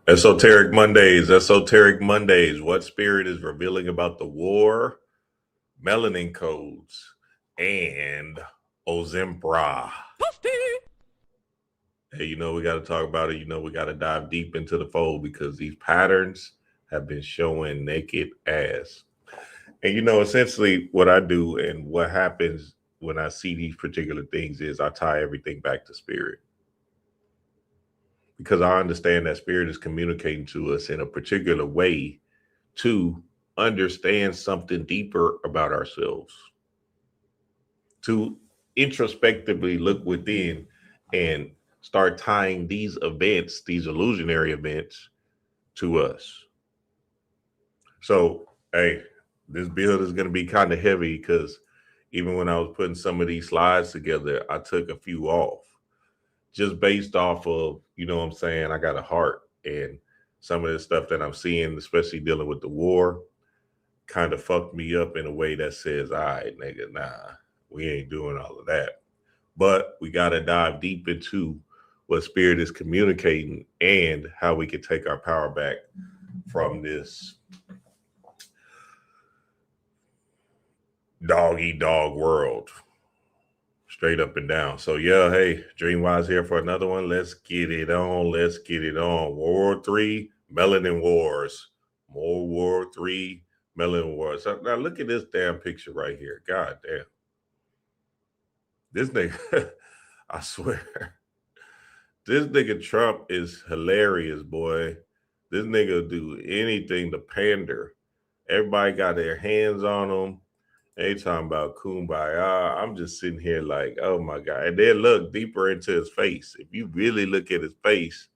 Esoteric Mondays, Esoteric Mondays. What spirit is revealing about the war, melanin codes, and Ozimbra? Hey, we got to talk about it. We got to dive deep into the fold because these patterns have been showing naked ass. And essentially what I do and what happens when I see these particular things is I tie everything back to spirit because I understand that spirit is communicating to us in a particular way to understand something deeper about ourselves, to introspectively look within and start tying these events, these illusionary events, to us. So, hey, this build is going to be kind of heavy because even when I was putting some of these slides together, I took a few off just based off of, what I'm saying, I got a heart and some of the stuff that I'm seeing, especially dealing with the war, kind of fucked me up in a way that says, all right, nigga, nah, we ain't doing all of that. But we got to dive deep into what spirit is communicating and how we can take our power back from this dog eat dog world, straight up and down. So yeah, hey, Dreamwise here for another one. Let's get it on. Let's get it on. World War III, Melanin Wars. More War III, Melanin Wars. Now look at this damn picture right here. God damn. This nigga, I swear, this nigga Trump is hilarious, boy. This nigga do anything to pander. Everybody got their hands on him. They talking about kumbaya. I'm just sitting here like, oh my God. And then look deeper into his face. If you really look at his face,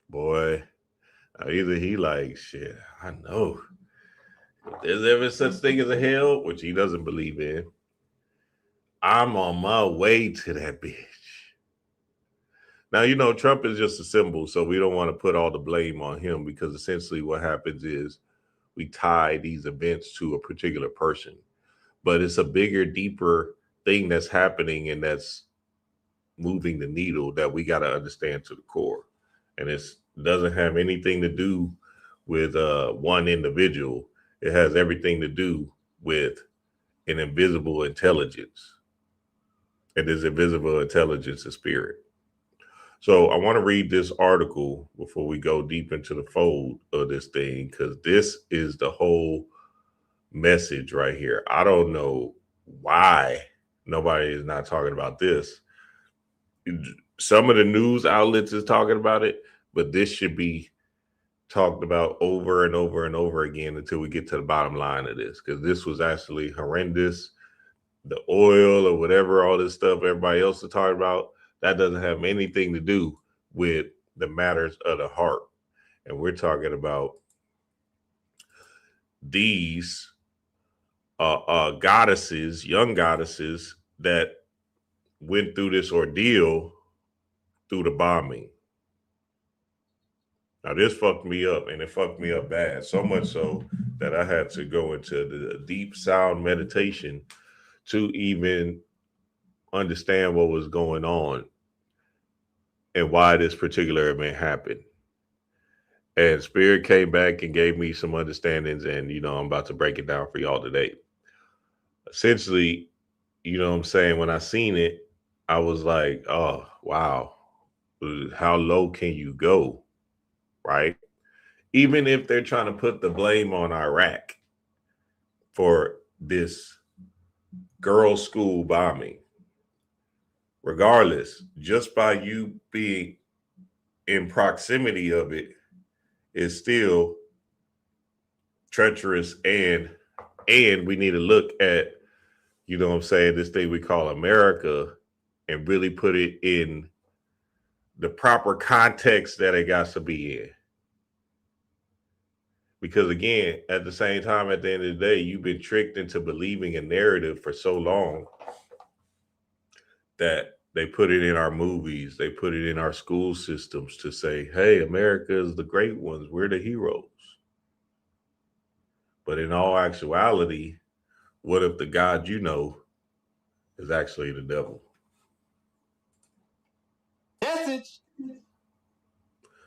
boy, either he like, shit, I know. If there's ever such thing as a hell, which he doesn't believe in, I'm on my way to that bitch. Now, Trump is just a symbol, so we don't want to put all the blame on him because essentially what happens is we tie these events to a particular person. But it's a bigger, deeper thing that's happening and that's moving the needle that we got to understand to the core. And it doesn't have anything to do with one individual. It has everything to do with an invisible intelligence. And this invisible intelligence is spirit. So I want to read this article before we go deep into the fold of this thing, because this is the whole message right here. I don't know why nobody is not talking about this. Some of the news outlets is talking about it, but this should be talked about over and over and over again until we get to the bottom line of this, because this was actually horrendous. The oil or whatever, all this stuff everybody else is talking about, that doesn't have anything to do with the matters of the heart. And we're talking about these goddesses, young goddesses that went through this ordeal through the bombing. Now, this fucked me up, and it fucked me up bad, so much so that I had to go into the deep sound meditation to even understand what was going on and why this particular event happened. And Spirit came back and gave me some understandings, and I'm about to break it down for y'all today. Essentially, what I'm saying, when I seen it, I was like, oh wow, how low can you go? Right? Even if they're trying to put the blame on Iraq for this girls' school bombing, regardless, just by you being in proximity of it is still treacherous, and we need to look at, this thing we call America and really put it in the proper context that it got to be in. Because again, at the same time, at the end of the day, you've been tricked into believing a narrative for so long that they put it in our movies, they put it in our school systems to say, hey, America is the great ones, we're the heroes. But in all actuality, what if the God is actually the devil? Message.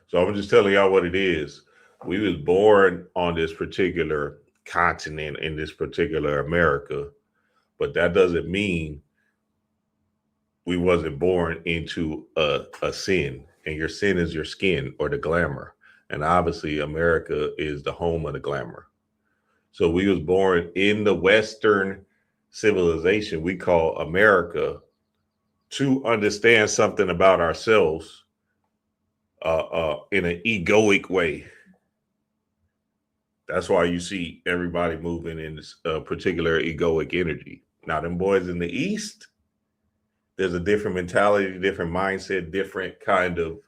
So I'm just telling y'all what it is. We was born on this particular continent in this particular America, but that doesn't mean we wasn't born into a sin. And your sin is your skin or the glamour. And obviously America is the home of the glamour. So we was born in the Western civilization we call America to understand something about ourselves in an egoic way. That's why you see everybody moving in this particular egoic energy. Now, them boys in the East, there's a different mentality, different mindset, different kind of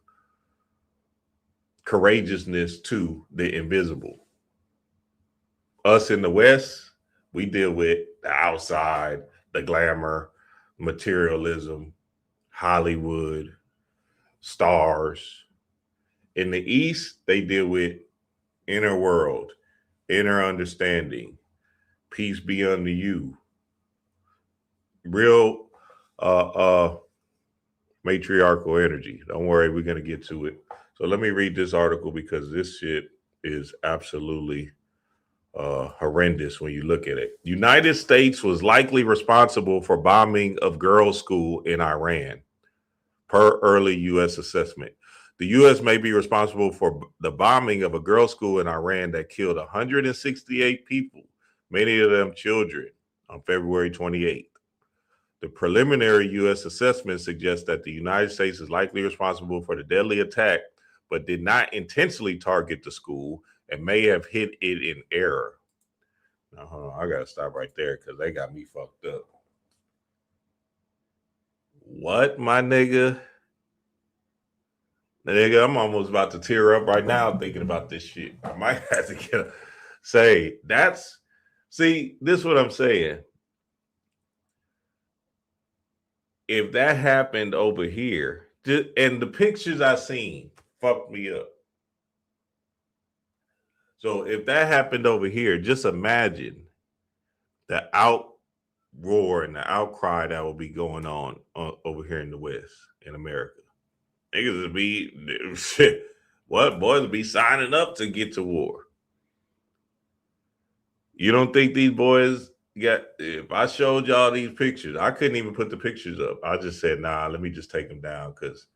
courageousness to the invisible. Us in the West, we deal with the outside, the glamour, materialism, Hollywood, stars. In the East, they deal with inner world, inner understanding, peace be unto you. Real matriarchal energy. Don't worry, we're going to get to it. So let me read this article because this shit is absolutely horrendous when you look at it. United States was likely responsible for bombing of girls' school in Iran, per early U.S. assessment. The U.S. may be responsible for the bombing of a girls' school in Iran that killed 168 people, many of them children, on February 28th. The preliminary U.S. assessment suggests that the United States is likely responsible for the deadly attack, but did not intentionally target the school and may have hit it in error. Now, hold on, I got to stop right there because they got me fucked up. What, my nigga? Nigga, I'm almost about to tear up right now thinking about this shit. I might have to this is what I'm saying. If that happened over here, and the pictures I seen fucked me up. So if that happened over here, just imagine the outroar and the outcry that will be going on over here in the West, in America. Niggas would be, shit, what, boys would be signing up to get to war. You don't think these boys if I showed y'all these pictures, I couldn't even put the pictures up. I just said, nah, let me just take them down because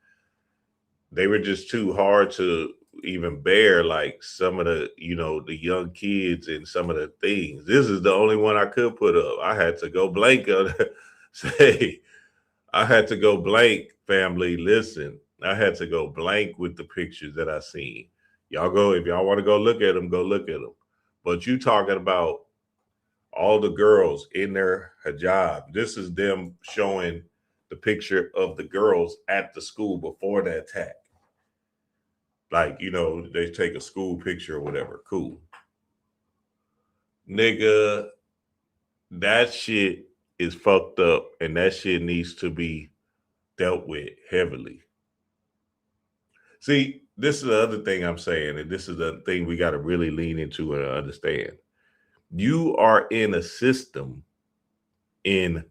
they were just too hard to even bear, like some of the, the young kids and some of the things. This is the only one I could put up. I had to go blank on say, I had to go blank, family. Listen, I had to go blank with the pictures that I seen. Y'all go, if y'all want to go look at them, go look at them. But you talking about all the girls in their hijab. This is them showing the picture of the girls at the school before the attack. Like, they take a school picture or whatever. Cool. Nigga, that shit is fucked up and that shit needs to be dealt with heavily. See, this is the other thing I'm saying, and this is the thing we got to really lean into and understand. You are in a system, in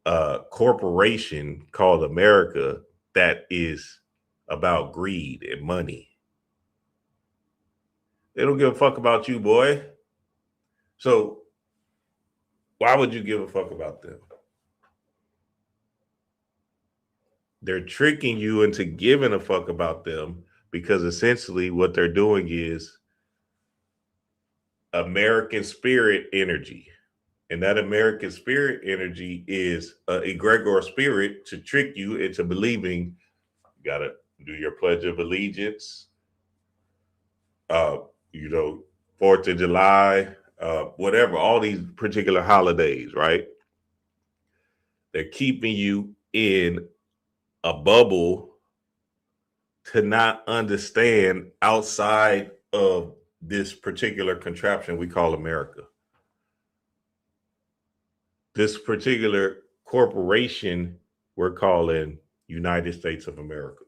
a corporation called America that is about greed and money. They don't give a fuck about you, boy. So why would you give a fuck about them? They're tricking you into giving a fuck about them because essentially what they're doing is American spirit energy. And that American spirit energy is an egregor spirit to trick you into believing you got to do your Pledge of Allegiance, 4th of July, whatever, all these particular holidays, right? They're keeping you in a bubble to not understand outside of this particular contraption we call America. This particular corporation we're calling United States of America.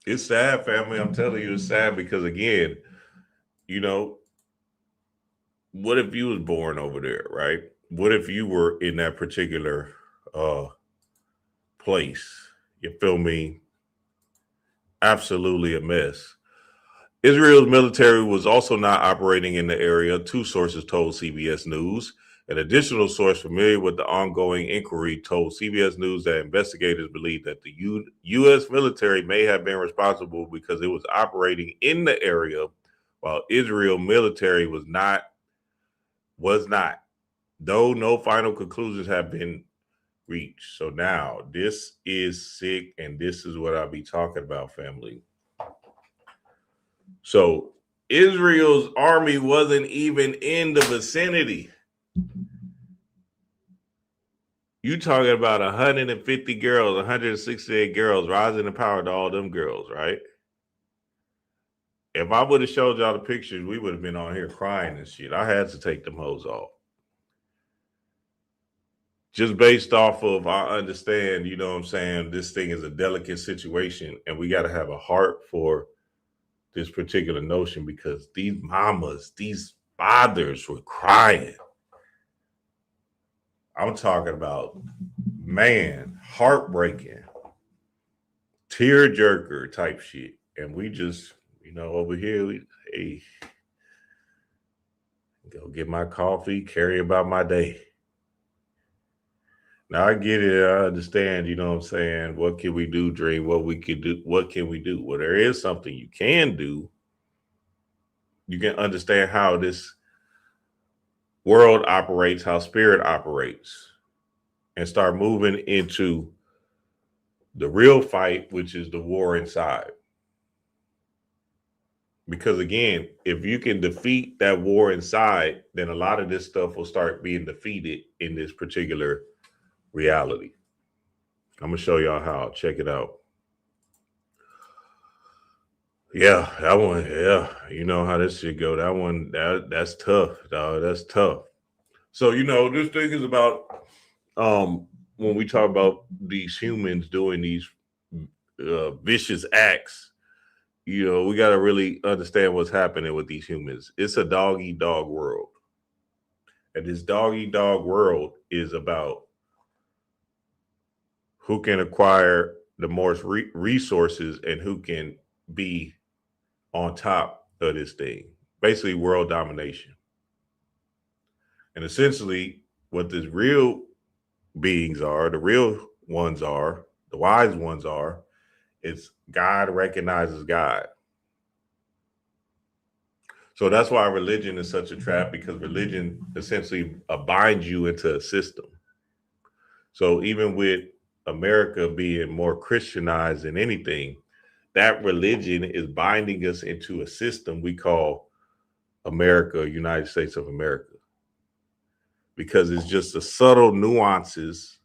It's sad, family. I'm telling you, it's sad because, again, what if you was born over there, right? What if you were in that particular place? You feel me? Absolutely a mess. Israel's military was also not operating in the area, two sources told CBS News. An additional source familiar with the ongoing inquiry told CBS News that investigators believe that the U.S. military may have been responsible because it was operating in the area while Israel military was not. Though no final conclusions have been reached. So now this is sick, and this is what I'll be talking about, family. So Israel's army wasn't even in the vicinity. You talking about 150 girls, 168 girls rising in power to all them girls, right? If I would have showed y'all the pictures, we would have been on here crying and shit. I had to take them hoes off. Just based off of, I understand, you know what I'm saying, this thing is a delicate situation, and we got to have a heart for this particular notion because these mamas, these fathers were crying. I'm talking about, man, heartbreaking, tear jerker type shit. And we just, over here, hey, go get my coffee, carry about my day. Now I get it, I understand, you know what I'm saying? What can we do, Dream? What can we do? Well, there is something you can do. You can understand how this world operates, how spirit operates, and start moving into the real fight, which is the war inside. Because again, if you can defeat that war inside, then a lot of this stuff will start being defeated in this particular reality. I'm gonna show y'all how. Check it out. Yeah, that one. Yeah, you know how this shit go. That one. That's tough, dog. That's tough. So this thing is about when we talk about these humans doing these vicious acts. We got to really understand what's happening with these humans. It's a dog eat dog world, and this dog eat dog world is about who can acquire the most resources and who can be on top of this thing. Basically, world domination. And essentially, what these real beings are, the real ones are, the wise ones are, it's God recognizes God. So that's why religion is such a trap, because religion essentially binds you into a system. So even with America being more Christianized than anything, that religion is binding us into a system we call America, United States of America, because it's just the subtle nuances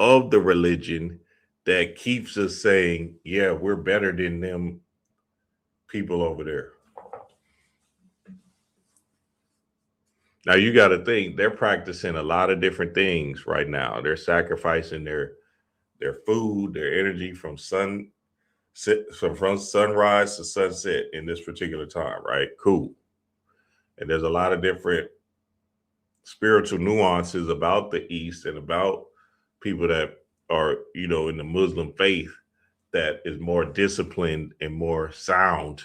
of the religion that keeps us saying, yeah, we're better than them people over there. Now you got to think they're practicing a lot of different things right now. They're sacrificing their food, their energy from sunrise to sunset in this particular time, right? Cool. And there's a lot of different spiritual nuances about the East and about people that are, in the Muslim faith that is more disciplined and more sound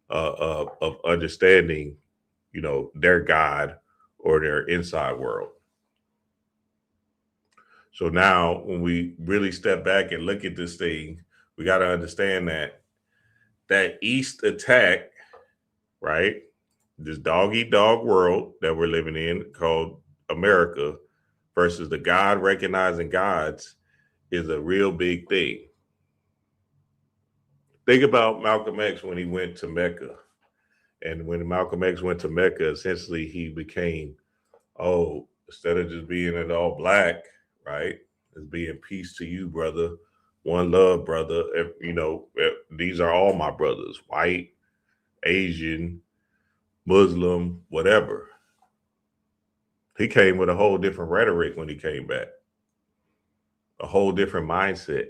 of understanding, their God or their inside world. So now when we really step back and look at this thing, we got to understand that East attack, right? This dog eat dog world that we're living in called America versus the God recognizing gods is a real big thing. Think about Malcolm X when he went to Mecca. And when Malcolm X went to Mecca, essentially he became, instead of just being an all black, right? It's being peace to you, brother. One love, brother. These are all my brothers, white, Asian, Muslim, whatever. He came with a whole different rhetoric when he came back, a whole different mindset,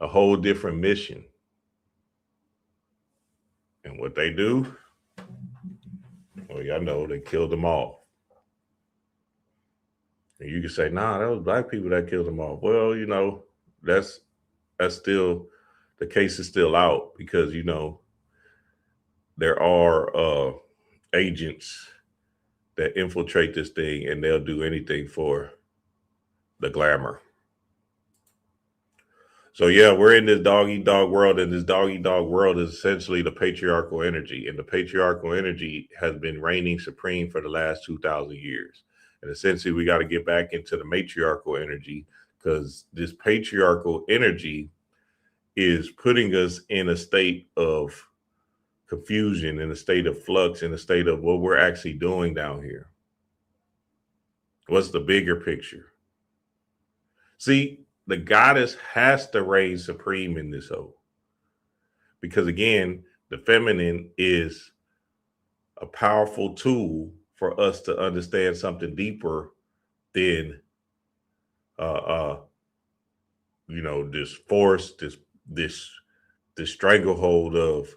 a whole different mission. And what they do, well, y'all know they killed them all. And you can say, nah, that was black people that killed them all. Well, That's still, the case is still out because there are agents that infiltrate this thing and they'll do anything for the glamour. So yeah, we're in this dog eat dog world, and this dog eat dog world is essentially the patriarchal energy, and the patriarchal energy has been reigning supreme for the last 2,000 years. And essentially, we got to get back into the matriarchal energy because this patriarchal energy is putting us in a state of confusion, in a state of flux, in a state of what we're actually doing down here. What's the bigger picture? See, the goddess has to reign supreme in this whole. Because again, the feminine is a powerful tool for us to understand something deeper than this force, this stranglehold of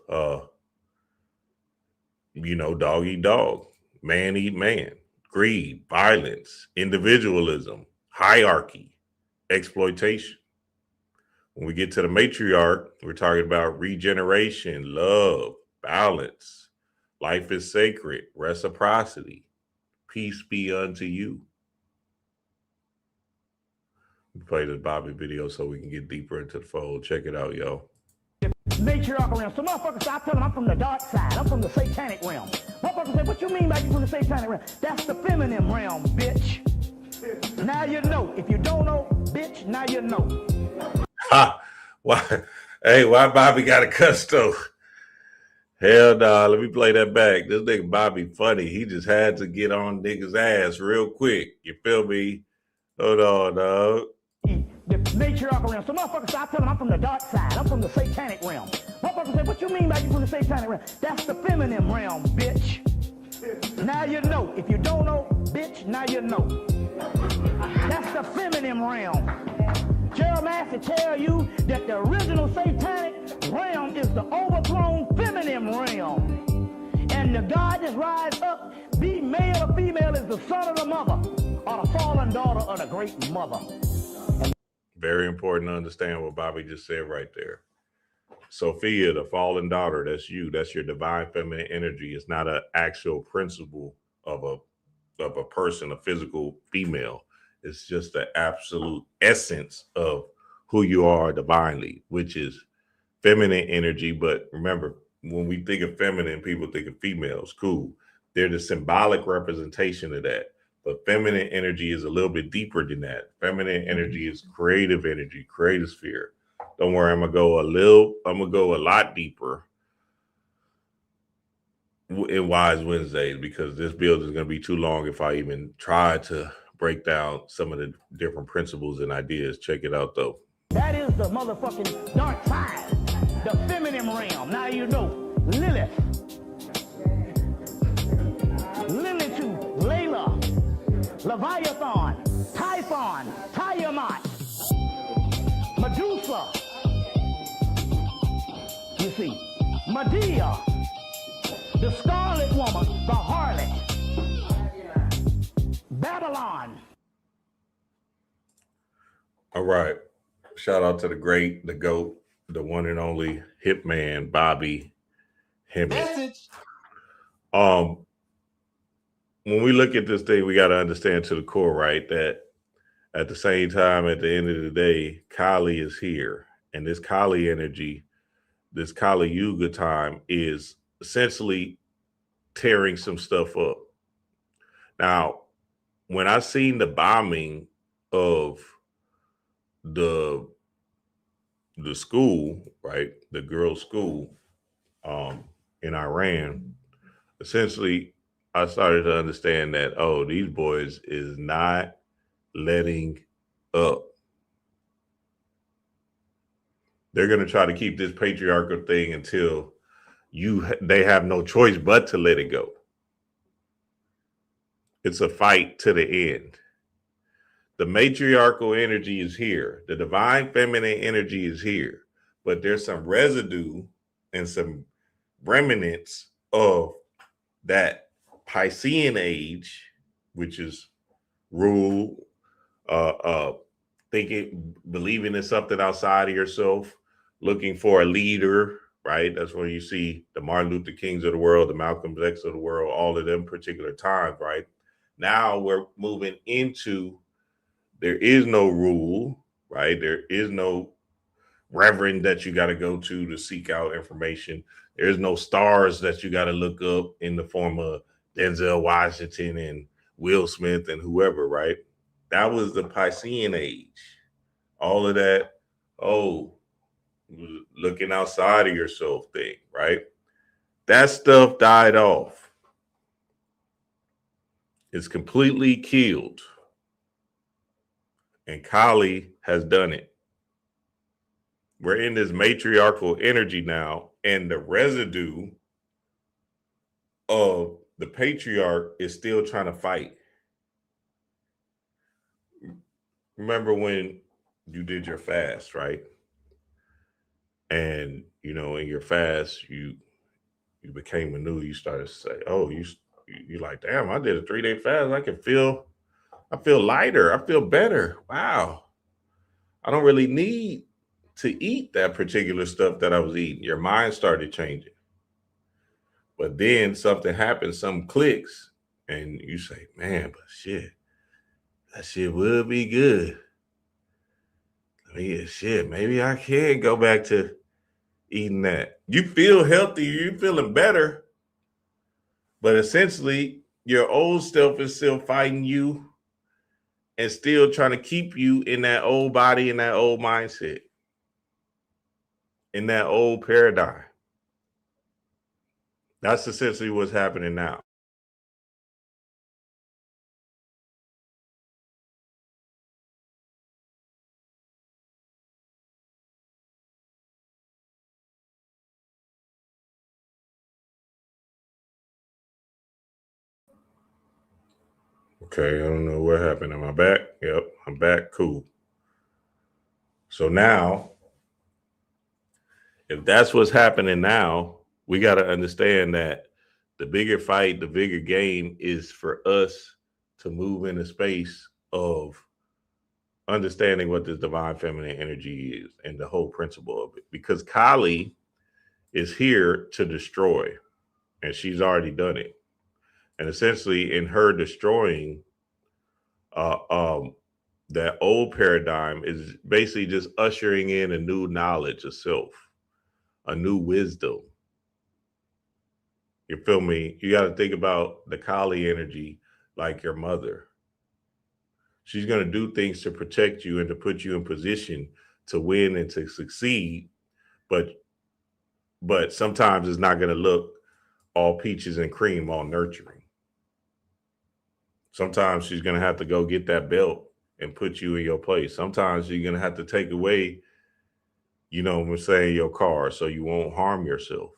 dog eat dog, man eat man, greed, violence, individualism, hierarchy, exploitation. When we get to the matriarch, we're talking about regeneration, love, balance, life is sacred, reciprocity, peace be unto you. We play this Bobby video so we can get deeper into the fold. Check it out, yo. Matriarchal realm. So motherfuckers start telling them I'm from the dark side. I'm from the satanic realm. Motherfuckers say, what you mean by you from the satanic realm? That's the feminine realm, bitch. Now you know. If you don't know, bitch, now you know. Ha! Why? Hey, why Bobby got a cuss though? Hell nah, let me play that back. This nigga Bobby funny. He just had to get on niggas' ass real quick. You feel me? Hold on, dog. The matriarchal realm. So motherfuckers start telling them I'm from the dark side. I'm from the satanic realm. Motherfuckers say, what you mean by you from the satanic realm? That's the feminine realm, bitch. Now you know. If you don't know, bitch, now you know. That's the feminine realm. Jeremiah tell you that the original satanic realm is the overthrown feminine realm. And the God that rise up, be male or female, is the son of the mother, or the fallen daughter of the great mother. Very important to understand what Bobby just said right there. Sophia, the fallen daughter, that's you. That's your divine feminine energy. It's not an actual principle of a person, a physical female. It's just the absolute essence of who you are divinely, which is feminine energy. But remember, when we think of feminine, people think of females. Cool. They're the symbolic representation of that. But feminine energy is a little bit deeper than that. Feminine energy is creative energy, creative sphere. Don't worry, I'm gonna go a lot deeper in Wise Wednesdays because this build is gonna be too long if I even try to break down some of the different principles and ideas. Check it out though. That is the motherfucking dark side, the feminine realm. Now you know, Lilith, Layla, Leviathan, Typhon, Tiamat, Medusa, you see, Medea, the Scarlet Woman, the harlot, Babylon. All right. Shout out to the great, the GOAT, the one and only Hitman, Bobby Hemmett. When we look at this thing, we got to understand to the core, right, that at the same time, at the end of the day, Kali is here. And this Kali energy, this Kali Yuga time is essentially tearing some stuff up. Now, when I seen the bombing of the school, right, the girls' school in Iran, essentially I started to understand that, oh, these boys is not letting up. They're going to try to keep this patriarchal thing until they have no choice but to let it go. It's a fight to the end. The matriarchal energy is here. The divine feminine energy is here. But there's some residue and some remnants of that Piscean age, which is rule, believing in something outside of yourself, looking for a leader, right? That's when you see the Martin Luther Kings of the world, the Malcolm X of the world, all of them particular times, right? Now we're moving into there is no rule, right? There is no reverend that you got to go to seek out information. There's no stars that you got to look up in the form of Denzel Washington and Will Smith and whoever, right? That was the Piscean age. All of that, oh, looking outside of yourself thing, right? That stuff died off. It's completely killed. And Kali has done it. We're in this matriarchal energy now, and the residue of the patriarch is still trying to fight. Remember when you did your fast, right? And in your fast, you became anew. You started to say, "Oh, you like, damn! I did a 3-day fast. I feel lighter. I feel better. Wow! I don't really need to eat that particular stuff that I was eating." Your mind started changing. But then something happens, some clicks, and you say, man, but shit, that shit would be good. I mean, shit, maybe I can go back to eating that. You feel healthy, you feeling better, but essentially your old self is still fighting you and still trying to keep you in that old body, in that old mindset, in that old paradigm. That's essentially what's happening now. Okay, I don't know what happened. Am I back? Yep, I'm back. Cool. So now, if that's what's happening now, we got to understand that the bigger fight, the bigger game is for us to move in a space of understanding what this divine feminine energy is and the whole principle of it. Because Kali is here to destroy, and she's already done it. And essentially, in her destroying, uh, um, that old paradigm is basically just ushering in a new knowledge of self, a new wisdom. You feel me? You got to think about the Kali energy like your mother. She's going to do things to protect you and to put you in position to win and to succeed, but sometimes it's not going to look all peaches and cream, all nurturing. Sometimes she's going to have to go get that belt and put you in your place. Sometimes you're going to have to take away, your car so you won't harm yourself.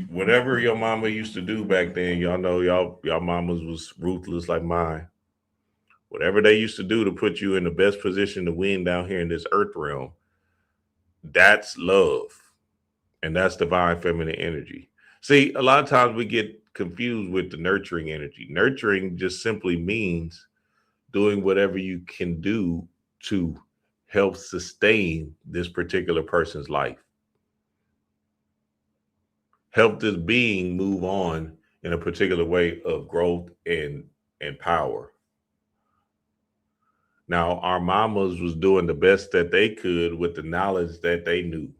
Whatever your mama used to do back then, y'all know y'all mamas was ruthless like mine. Whatever they used to do to put you in the best position to win down here in this earth realm, that's love. And that's divine feminine energy. See, a lot of times we get confused with the nurturing energy. Nurturing just simply means doing whatever you can do to help sustain this particular person's life. Help this being move on in a particular way of growth and power. Now, our mamas was doing the best that they could with the knowledge that they knew.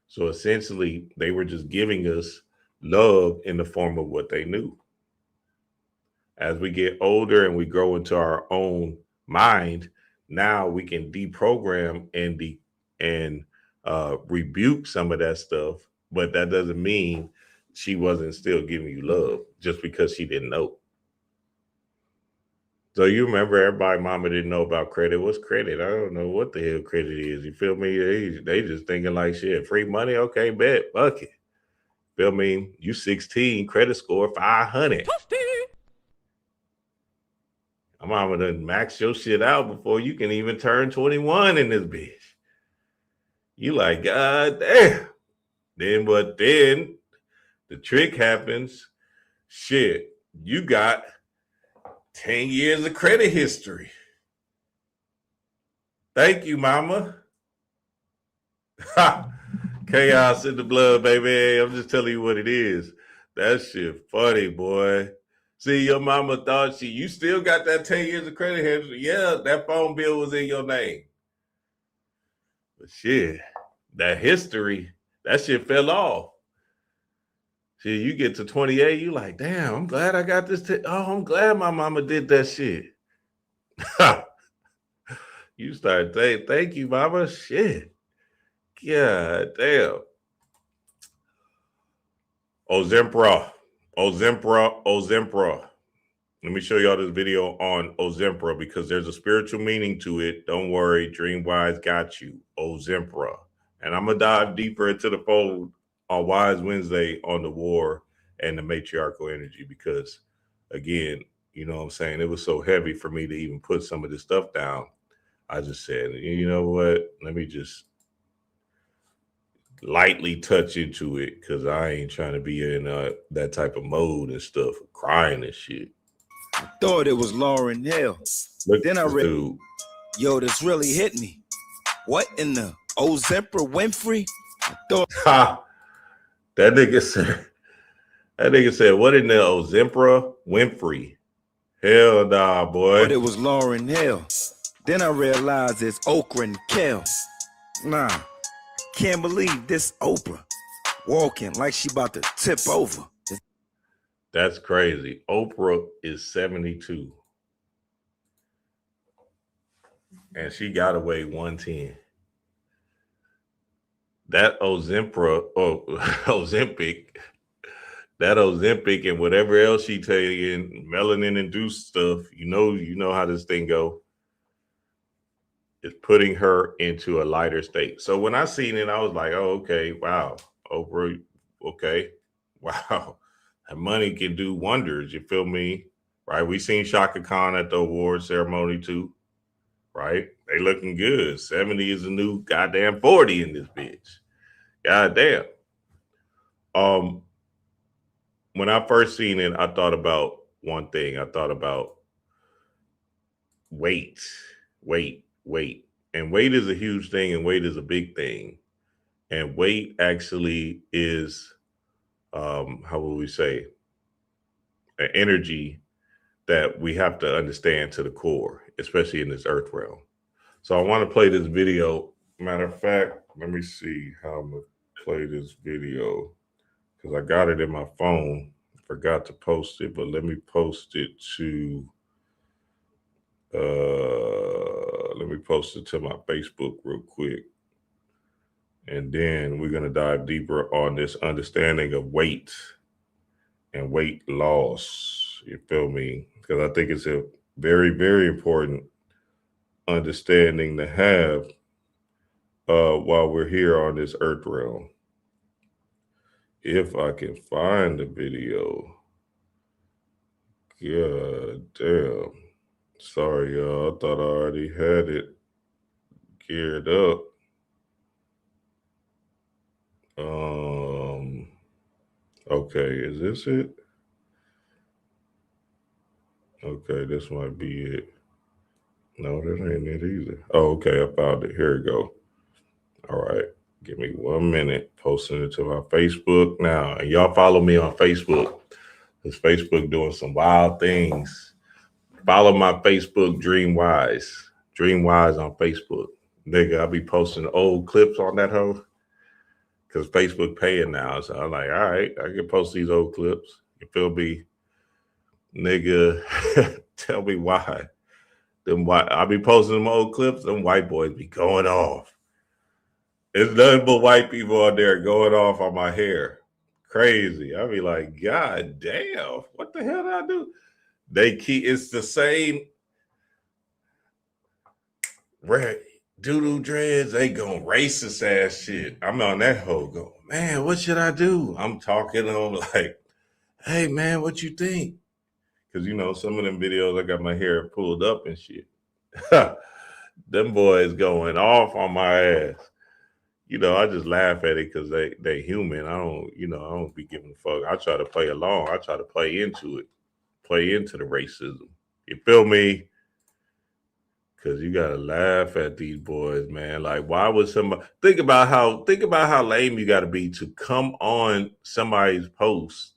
So essentially, they were just giving us love in the form of what they knew. As we get older and we grow into our own mind, now we can deprogram and rebuke some of that stuff. But that doesn't mean she wasn't still giving you love just because she didn't know. So you remember everybody mama didn't know about credit. What's credit? I don't know what the hell credit is. You feel me? They just thinking like shit. Free money? Okay, bet. Fuck it. Feel me? You 16, credit score 500. My mama done max your shit out before you can even turn 21 in this bitch. You like, God damn. Then the trick happens. Shit, you got 10 years of credit history. Thank you, mama. Chaos in the blood, baby. I'm just telling you what it is. That shit funny, boy. See, your mama thought you still got that 10 years of credit history. Yeah, that phone bill was in your name. But shit, that history, that shit fell off. Shit, you get to 28, you like, damn, I'm glad I got this. I'm glad my mama did that shit. You start saying, thank you, mama. Shit. God damn. Ozimpra. Let me show y'all this video on Ozimpra because there's a spiritual meaning to it. Don't worry, DreamWise got you. Ozimpra. And I'm going to dive deeper into the fold on Wise Wednesday on the war and the matriarchal energy because, again, you know what I'm saying? It was so heavy for me to even put some of this stuff down. I just said, you know what? Let me just lightly touch into it because I ain't trying to be in that type of mode and stuff, crying and shit. I thought it was Lauryn Hill. Look, then I read, dude. Yo, this really hit me. What in the Oprah Winfrey? I thought that nigga said, what in the Oprah Winfrey? Hell nah, boy. But it was Lauryn Hill. Then I realized it's okra and kale. Nah, can't believe this Oprah walking like she about to tip over. That's crazy. Oprah is 72. And she got away 110. That Ozempic, and whatever else she taking, melanin induced stuff, you know how this thing go. It's putting her into a lighter state. So when I seen it, I was like, oh, okay, wow. Oprah, okay. Wow. That money can do wonders, you feel me? Right? We seen Shaka Khan at the award ceremony too. Right? They looking good. 70 is a new goddamn 40 in this bitch. Goddamn. When I first seen it, I thought about one thing. I thought about weight. And weight is a huge thing, and weight is a big thing. And weight actually is, how would we say, an energy that we have to understand to the core, especially in this earth realm. So I want to play this video. Matter of fact, let me see how I'm going to play this video because I got it in my phone. Forgot to post it, but let me post it to my Facebook real quick. And then we're going to dive deeper on this understanding of weight and weight loss. You feel me? Because I think it's a very, very important understanding to have while we're here on this earth realm. If I can find the video. God damn. Sorry, y'all. I thought I already had it geared up. Okay, is this it? Okay, this might be it. No, that ain't it either. Oh, okay, I found it. Here we go. All right, give me 1 minute. Posting it to my Facebook now. And y'all follow me on Facebook. Because Facebook doing some wild things. Follow my Facebook, DreamWise. DreamWise on Facebook. Nigga, I'll be posting old clips on that hoe. Because Facebook paying now. So I'm like, all right, I can post these old clips. You feel me? Nigga, tell me why. I be posting them old clips, them white boys be going off. It's nothing but white people out there going off on my hair. Crazy. I be like, God damn, what the hell did I do? It's the same red doo-doo dreads, they going racist ass shit. I'm on that hoe going, man, what should I do? I'm talking to them like, hey man, what you think? Because some of them videos I got my hair pulled up and shit. Them boys going off on my ass. I just laugh at it because they human. I don't be giving a fuck. I try to play along. I try to play into it, play into the racism. You feel me? Because you gotta laugh at these boys, man. Like, why would somebody think about how lame you gotta be to come on somebody's post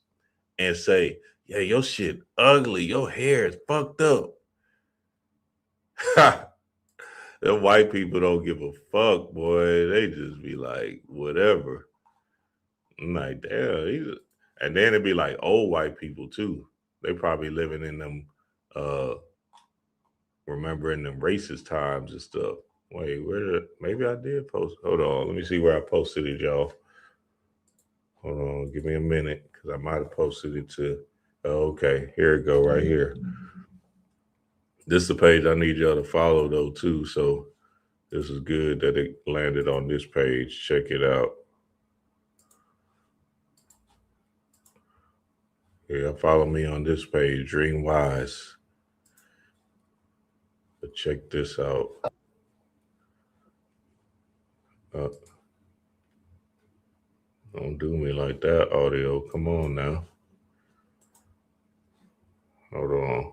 and say, yeah, your shit ugly, your hair is fucked up. The white people don't give a fuck, boy. They just be like, whatever. I'm like, damn. And then it'd be like old white people too. They probably living in them, remembering them racist times and stuff. Wait, maybe I did post. Hold on, let me see where I posted it, y'all. Hold on, give me a minute because I might have posted it to. Oh, okay, here it go, right here. This is the page I need y'all to follow though too. So this is good that it landed on this page. Check it out. Yeah, follow me on this page, Dream Wise. But check this out. Don't do me like that, audio. Come on now. Hold on.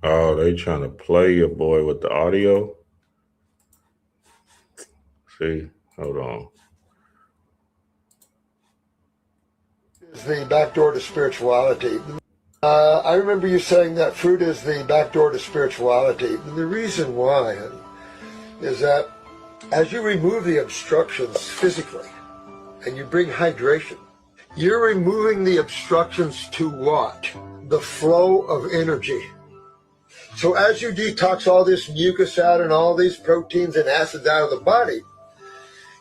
Oh, they trying to play your boy with the audio? See? Hold on. Is the back door to spirituality. I remember you saying that fruit is the back door to spirituality. And the reason why is that as you remove the obstructions physically and you bring hydration, you're removing the obstructions to what? The flow of energy. So as you detox all this mucus out and all these proteins and acids out of the body,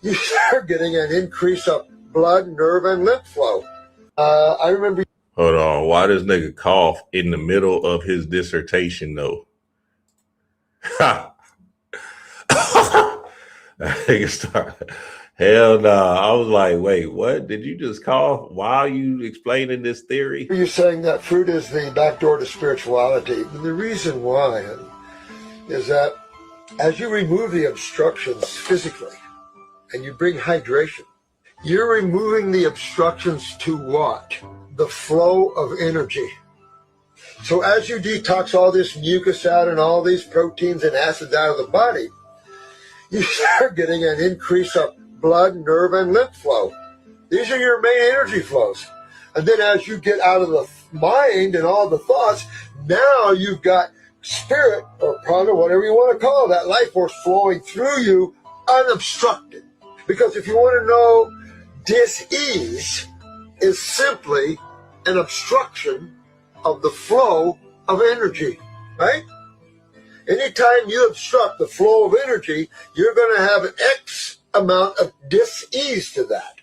you start getting an increase of blood, nerve, and lymph flow. I remember. Hold on. Why does nigga cough in the middle of his dissertation though? Nigga started. Hell nah. I was like, wait, what? Did you just cough while you explaining this theory? You're saying that fruit is the back door to spirituality. And the reason why is that as you remove the obstructions physically and you bring hydration, you're removing the obstructions to what? The flow of energy. So as you detox all this mucus out and all these proteins and acids out of the body, you start getting an increase of blood, nerve, and lymph flow. These are your main energy flows. And then as you get out of the mind and all the thoughts, now you've got spirit or prana, whatever you want to call it, that life force flowing through you unobstructed. Because if you want to know, dis-ease is simply an obstruction of the flow of energy, right? Anytime you obstruct the flow of energy, you're going to have an X amount of dis-ease to that.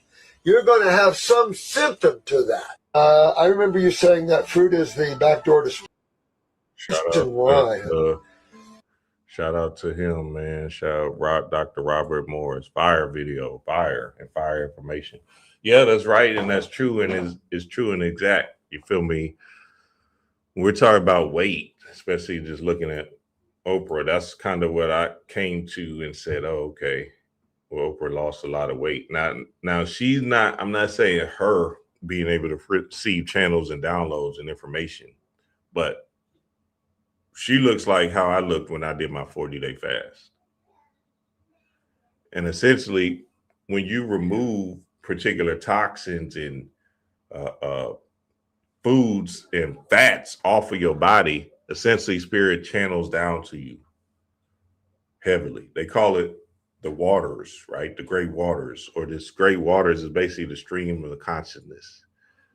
You're going to have some symptom to that. I remember you saying that fruit is the back door to spirituality. Shout out to him, man. Shout out Dr. Robert Morris. Fire video, fire information. Yeah, that's right, and that's true, and is true and exact. You feel me? We're talking about weight, especially just looking at Oprah. That's kind of what I came to and said, oh, okay. Well, Oprah lost a lot of weight. Now she's not, I'm not saying her being able to receive channels and downloads and information, but she looks like how I looked when I did my 40-day fast. And essentially, when you remove particular toxins and foods and fats off of your body, essentially spirit channels down to you heavily. They call it the waters, right? The great waters, or this great waters is basically the stream of the consciousness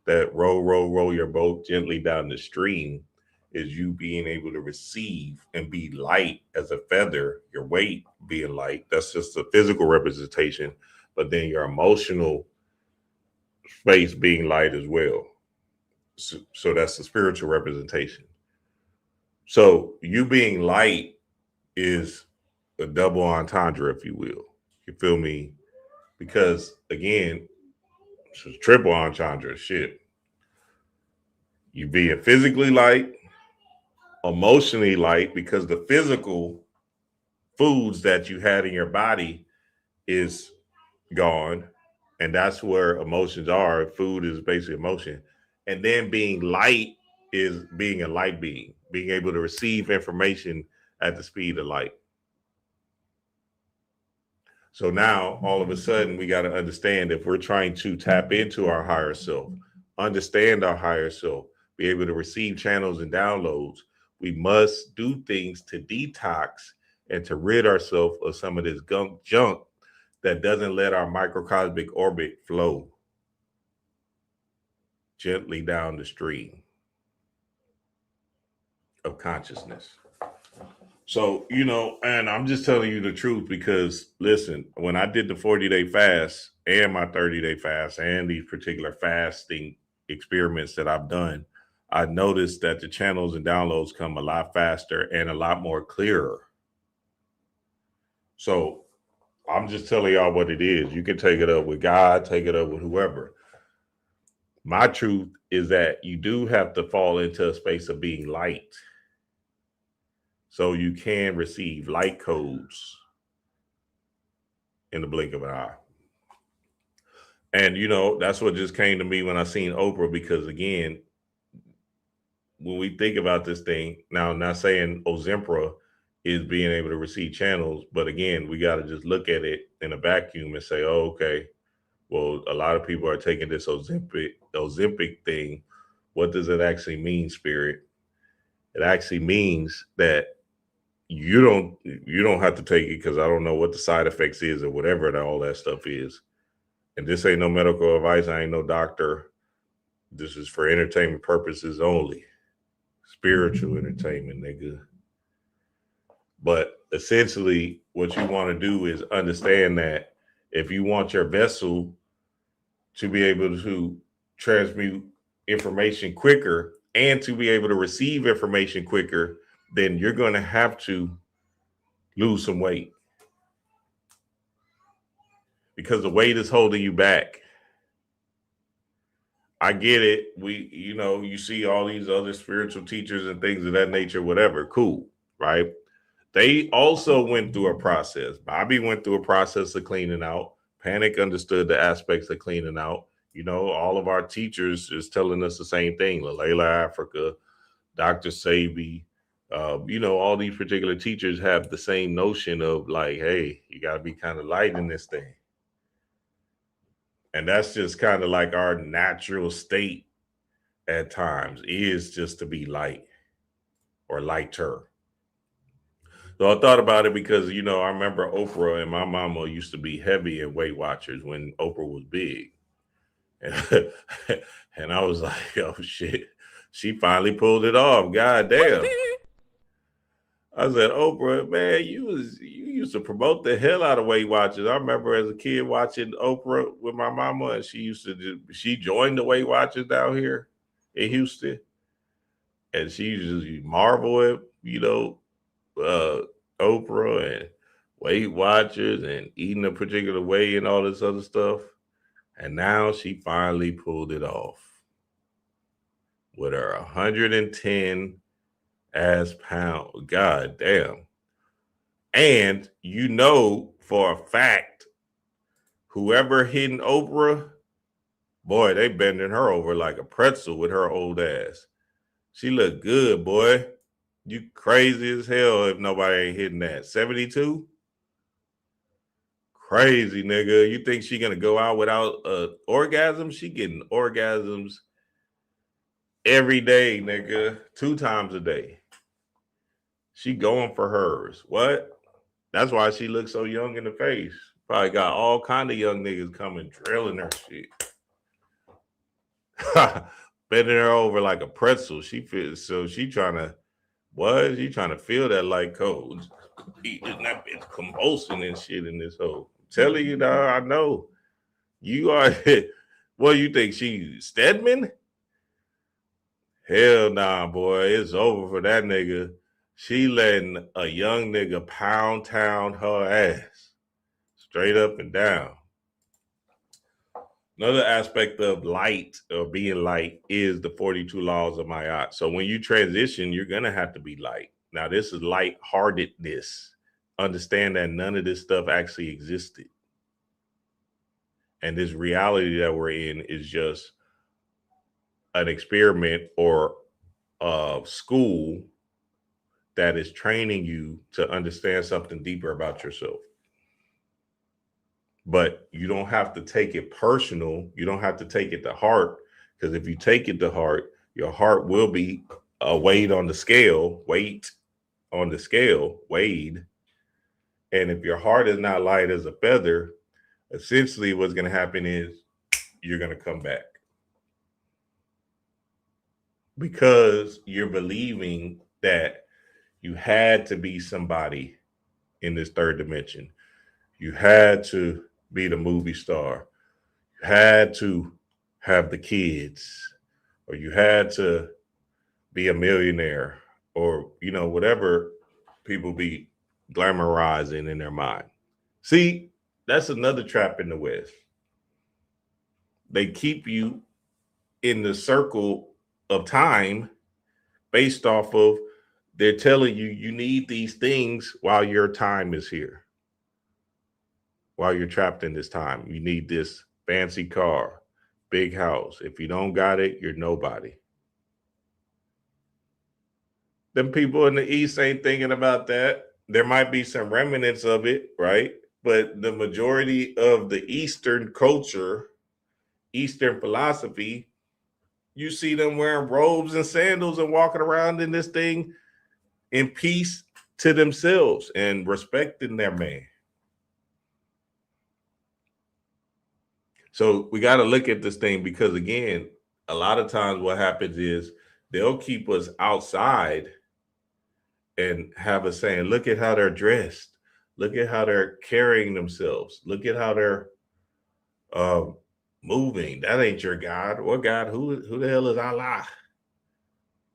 that roll your boat gently down the stream is you being able to receive and be light as a feather, your weight being light. That's just a physical representation, but then your emotional space being light as well. So that's the spiritual representation. So you being light is a double entendre, if you will. You feel me? Because again, it's a triple entendre shit. You being physically light, emotionally light, because the physical foods that you had in your body is gone. And that's where emotions are. Food is basically emotion. And then being light is being a light being, being able to receive information at the speed of light. So now all of a sudden we got to understand, if we're trying to tap into our higher self, understand our higher self, be able to receive channels and downloads, we must do things to detox and to rid ourselves of some of this junk that doesn't let our microcosmic orbit flow gently down the stream of consciousness. So, and I'm just telling you the truth because, listen, when I did the 40-day fast and my 30-day fast and these particular fasting experiments that I've done, I noticed that the channels and downloads come a lot faster and a lot more clearer. So I'm just telling y'all what it is. You can take it up with God, take it up with whoever. My truth is that you do have to fall into a space of being light, so you can receive light codes in the blink of an eye. And, that's what just came to me when I seen Oprah, because again, when we think about this thing, now I'm not saying Oprah is being able to receive channels, but again, we got to just look at it in a vacuum and say, oh, okay, well, a lot of people are taking this Ozempic thing. What does it actually mean, Spirit? It actually means that you don't have to take it, because I don't know what the side effects is or whatever all that stuff is. And this ain't no medical advice. I ain't no doctor. This is for entertainment purposes only. Spiritual entertainment, nigga. But essentially, what you want to do is understand that if you want your vessel to be able to transmute information quicker and to be able to receive information quicker, then you're going to have to lose some weight, because the weight is holding you back. I get it. You see all these other spiritual teachers and things of that nature, whatever. Cool, right? They also went through a process. Bobby went through a process of cleaning out. Panic understood the aspects of cleaning out. All of our teachers is telling us the same thing. Layla Africa, Dr. Sabi, all these particular teachers have the same notion of like, hey, you got to be kind of light in this thing. And that's just kind of like our natural state at times, is just to be light or lighter. So I thought about it because, I remember Oprah and my mama used to be heavy in Weight Watchers when Oprah was big. And I was like, oh, shit, she finally pulled it off. God damn. I said, Oprah, man, you used to promote the hell out of Weight Watchers. I remember as a kid watching Oprah with my mama, and she joined the Weight Watchers down here in Houston. And she just marvel at, Oprah and Weight Watchers and eating a particular way and all this other stuff. And now she finally pulled it off with her 110 ass pound. God damn. And for a fact, whoever hitting Oprah, boy, they bending her over like a pretzel with her old ass. She look good, boy. You crazy as hell if nobody ain't hitting that. 72? Crazy, nigga. You think she gonna go out without orgasm? She getting orgasms every day, nigga. 2 times a day. She going for hers. What? That's why she looks so young in the face. Probably got all kind of young niggas coming drilling her shit. Bending her over like a pretzel. She trying to, what? She trying to feel that light code. Eating that bitch convulsing and shit in this hole. I'm telling you, dog, I know. You are, what you think, she Stedman? Hell nah, boy. It's over for that nigga. She letting a young nigga pound town her ass. Straight up and down. Another aspect of light, or being light, is the 42 laws of Ma'at. So when you transition, you're going to have to be light. Now, this is lightheartedness. Understand that none of this stuff actually existed. And this reality that we're in is just an experiment or a school that is training you to understand something deeper about yourself. But you don't have to take it personal. You don't have to take it to heart, because if you take it to heart, your heart will be a weight on the scale, weighed. And if your heart is not light as a feather, essentially what's going to happen is you're going to come back, because you're believing that you had to be somebody in this third dimension. You had to be the movie star. You had to have the kids, or you had to be a millionaire, or, whatever people be glamorizing in their mind. See, that's another trap in the West. They keep you in the circle of time based off of, they're telling you you need these things while your time is here. While you're trapped in this time, you need this fancy car, big house. If you don't got it, you're nobody. Them people in the East ain't thinking about that. There might be some remnants of it, right? But the majority of the Eastern culture, Eastern philosophy, you see them wearing robes and sandals and walking around in this thing in peace to themselves and respecting their man. So we got to look at this thing, because, again, a lot of times what happens is they'll keep us outside and have us saying, look at how they're dressed. Look at how they're carrying themselves. Look at how they're moving. That ain't your God. What God? Who the hell is Allah?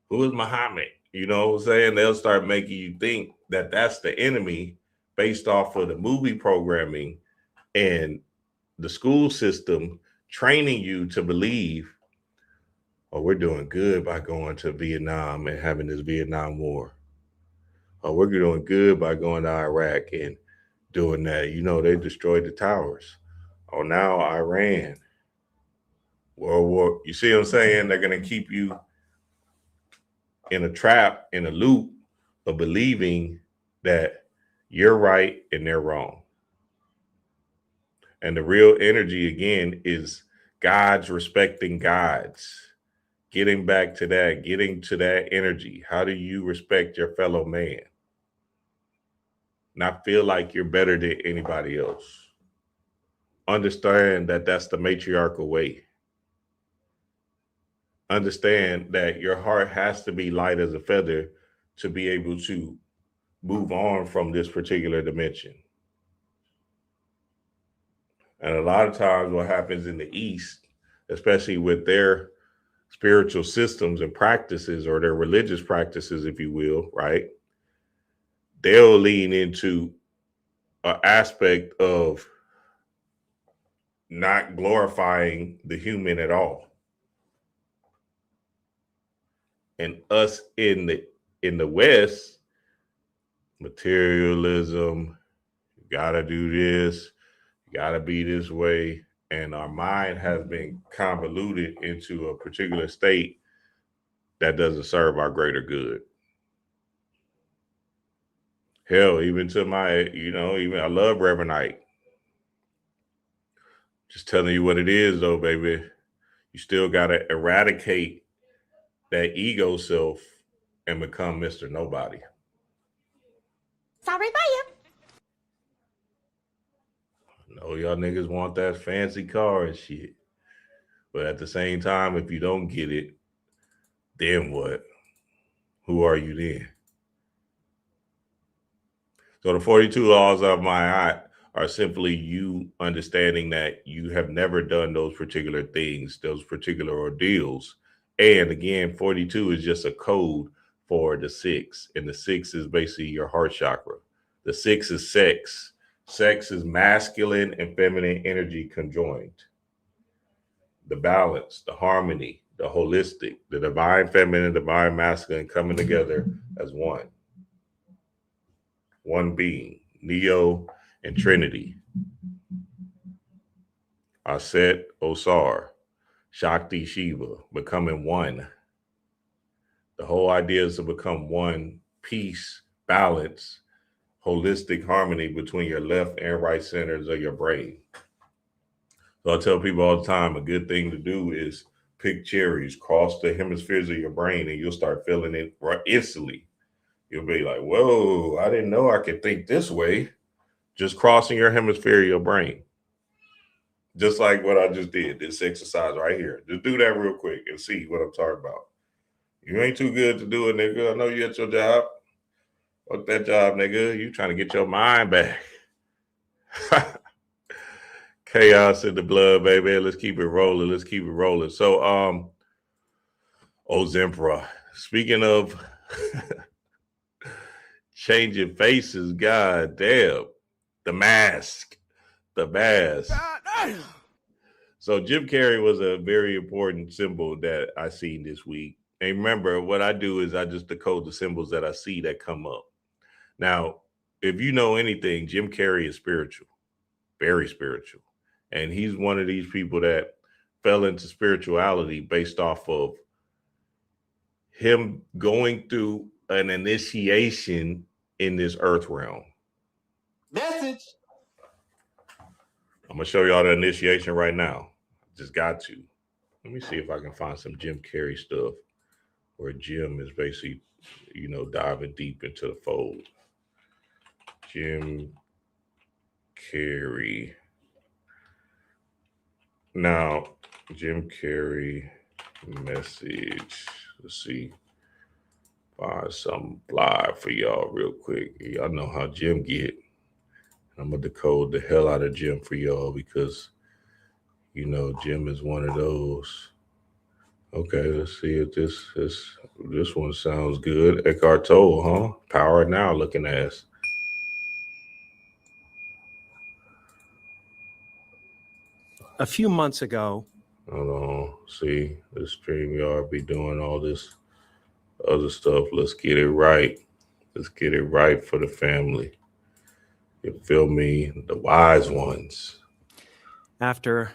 Who is Muhammad? You know what I'm saying? They'll start making you think that that's the enemy based off of the movie programming and the school system training you to believe, oh, we're doing good by going to Vietnam and having this Vietnam War. Oh, we're doing good by going to Iraq and doing that. They destroyed the towers. Oh, now Iran, World War. You see what I'm saying? They're going to keep you in a trap, in a loop of believing that you're right and they're wrong. And the real energy, again, is God's respecting gods. Getting back to that, getting to that energy. How do you respect your fellow man? Not feel like you're better than anybody else. Understand that that's the matriarchal way. Understand that your heart has to be light as a feather to be able to move on from this particular dimension. And a lot of times what happens in the East, especially with their spiritual systems and practices, or their religious practices, if you will, right? They'll lean into an aspect of not glorifying the human at all. And us in the West, materialism, you gotta do this, you gotta be this way. And our mind has been convoluted into a particular state that doesn't serve our greater good. Hell, even to my, even I love Reverend Ike. Just telling you what it is, though, baby. You still got to eradicate that ego self and become Mr. Nobody. Sorry about you. I know y'all niggas want that fancy car and shit. But at the same time, if you don't get it, then what? Who are you then? So the 42 laws of Ma'at are simply you understanding that you have never done those particular things, those particular ordeals. And again, 42 is just a code for the 6. And the 6 is basically your heart chakra. The 6 is sex. Sex is masculine and feminine energy conjoined. The balance, the harmony, the holistic, the divine feminine, divine masculine coming together as one. One being, Neo and Trinity. Aset Osar, Shakti Shiva, becoming one. The whole idea is to become one, peace, balance, holistic harmony between your left and right centers of your brain. So I tell people all the time, a good thing to do is pick cherries, cross the hemispheres of your brain, and you'll start feeling it right instantly. You'll be like, whoa, I didn't know I could think this way. Just crossing your hemisphere of your brain. Just like what I just did, this exercise right here. Just do that real quick and see what I'm talking about. You ain't too good to do it, nigga. I know you at your job. Fuck that job, nigga. You trying to get your mind back. Chaos in the blood, baby. Let's keep it rolling. Let's keep it rolling. So, Ozempra. Speaking of changing faces, god damn. The mask. The mask. So Jim Carrey was a very important symbol that I seen this week. And remember, what I do is I just decode the symbols that I see that come up. Now, if you know anything, Jim Carrey is spiritual, very spiritual. And he's one of these people that fell into spirituality based off of him going through an initiation in this earth realm. Message. I'm going to show y'all the initiation right now. Just got to. Let me see if I can find some Jim Carrey stuff where Jim is basically, diving deep into the fold. Jim Carrey. Now, Jim Carrey message. Let's see. Find some live for y'all real quick. Y'all know how Jim get. I'm going to decode the hell out of Jim for y'all because, Jim is one of those. Okay, let's see if this one sounds good. Eckhart Tolle, huh? Power Now looking ass. A few months ago. Hold on. See, the StreamYard be doing all this other stuff. Let's get it right. Let's get it right for the family. You feel me? The wise ones. After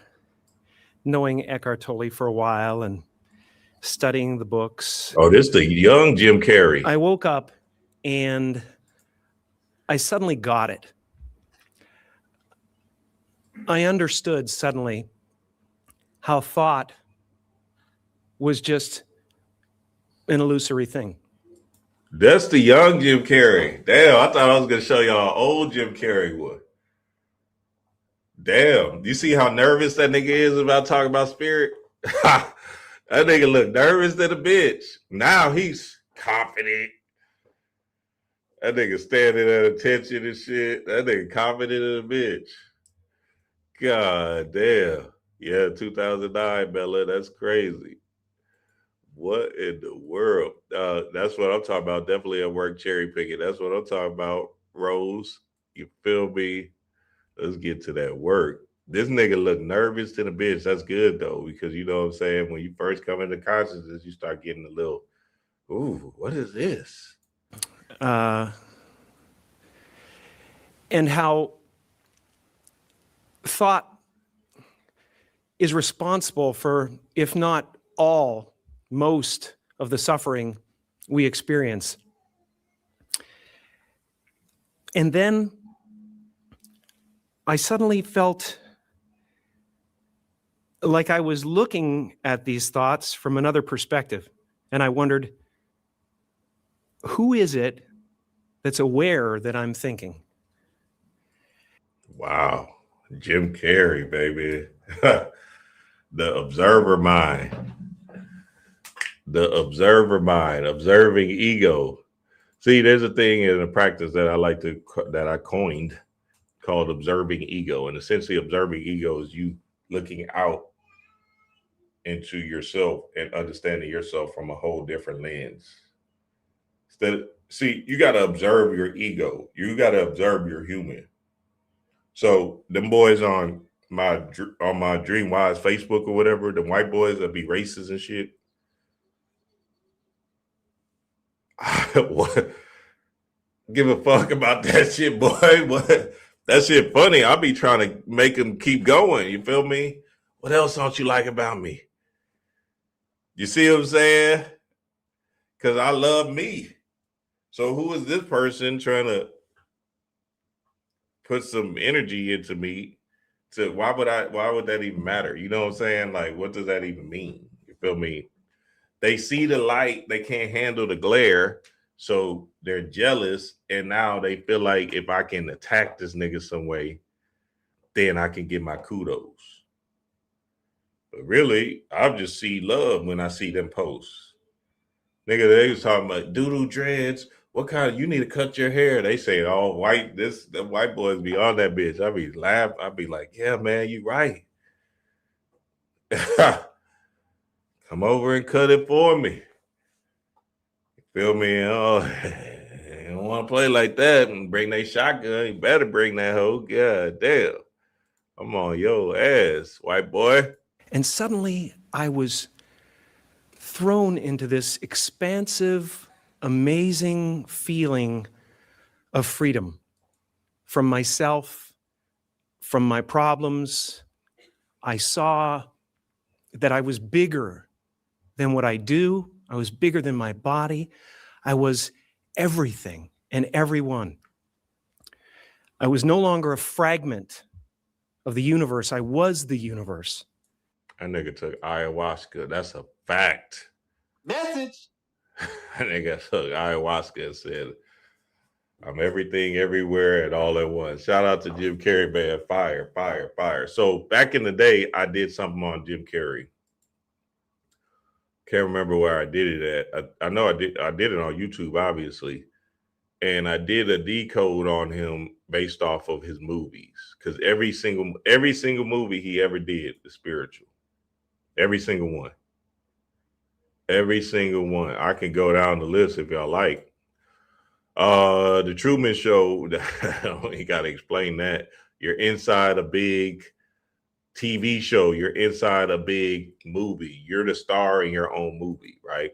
knowing Eckhart Tolle for a while and studying the books. Oh, this the young Jim Carrey. I woke up and I suddenly got it. I understood suddenly how thought was just an illusory thing. That's the young Jim Carrey. Damn, I thought I was going to show y'all old Jim Carrey one. Damn, you see how nervous that nigga is about talking about spirit? That nigga look nervous than a bitch. Now he's confident. That nigga standing at attention and shit. That nigga confident in a bitch. God damn. Yeah, 2009, Bella. That's crazy. What in the world? That's what I'm talking about. Definitely at work cherry picking. That's what I'm talking about, Rose. You feel me? Let's get to that work. This nigga look nervous to the bitch. That's good, though, because you know what I'm saying? When you first come into consciousness, you start getting a little, ooh, what is this? And how thought is responsible for, if not all, most of the suffering we experience. And then I suddenly felt like I was looking at these thoughts from another perspective. And I wondered, who is it that's aware that I'm thinking? Wow. Jim Carrey, baby. The observer mind. The observer mind, observing ego. See, there's a thing in a practice that I coined called observing ego. And essentially observing ego is you looking out into yourself and understanding yourself from a whole different lens. See, you got to observe your ego. You got to observe your human. So them boys on my Dream Wise Facebook or whatever, the white boys that be racist and shit. What? Give a fuck about that shit, boy. What? That shit funny. I'll be trying to make him keep going. You feel me? What else don't you like about me? You see what I'm saying? Because I love me. So who is this person trying to put some energy into me? Why would that even matter? You know what I'm saying? Like, what does that even mean? You feel me? They see the light, they can't handle the glare, so they're jealous, and now they feel like if I can attack this nigga some way, then I can get my kudos. But really, I just see love when I see them posts. Nigga, they was talking about doodle dreads. What kind of, you need to cut your hair? They say all white. The white boys be on that bitch. I be laughing. I be like, yeah, man, you right. Come over and cut it for me. Feel me? Oh, you don't want to play like that and bring that shotgun. You better bring that hoe. God damn. I'm on your ass, white boy. And suddenly I was thrown into this expansive, amazing feeling of freedom from myself, from my problems. I saw that I was bigger than what I do. I was bigger than my body. I was everything and everyone. I was no longer a fragment of the universe. I was the universe. That nigga took ayahuasca. That's a fact. Message. That nigga took ayahuasca and said, I'm everything, everywhere, and all at once. Shout out to Jim Carrey, man. Fire, fire, fire. So back in the day, I did something on Jim Carrey. Can't remember where I did it at. I know I did it on YouTube, obviously. And I did a decode on him based off of his movies. Because every single movie he ever did is spiritual. Every single one. Every single one. I can go down the list if y'all like. The Truman Show, you got to explain that. You're inside a big TV show. You're inside a big movie. You're the star in your own movie, right?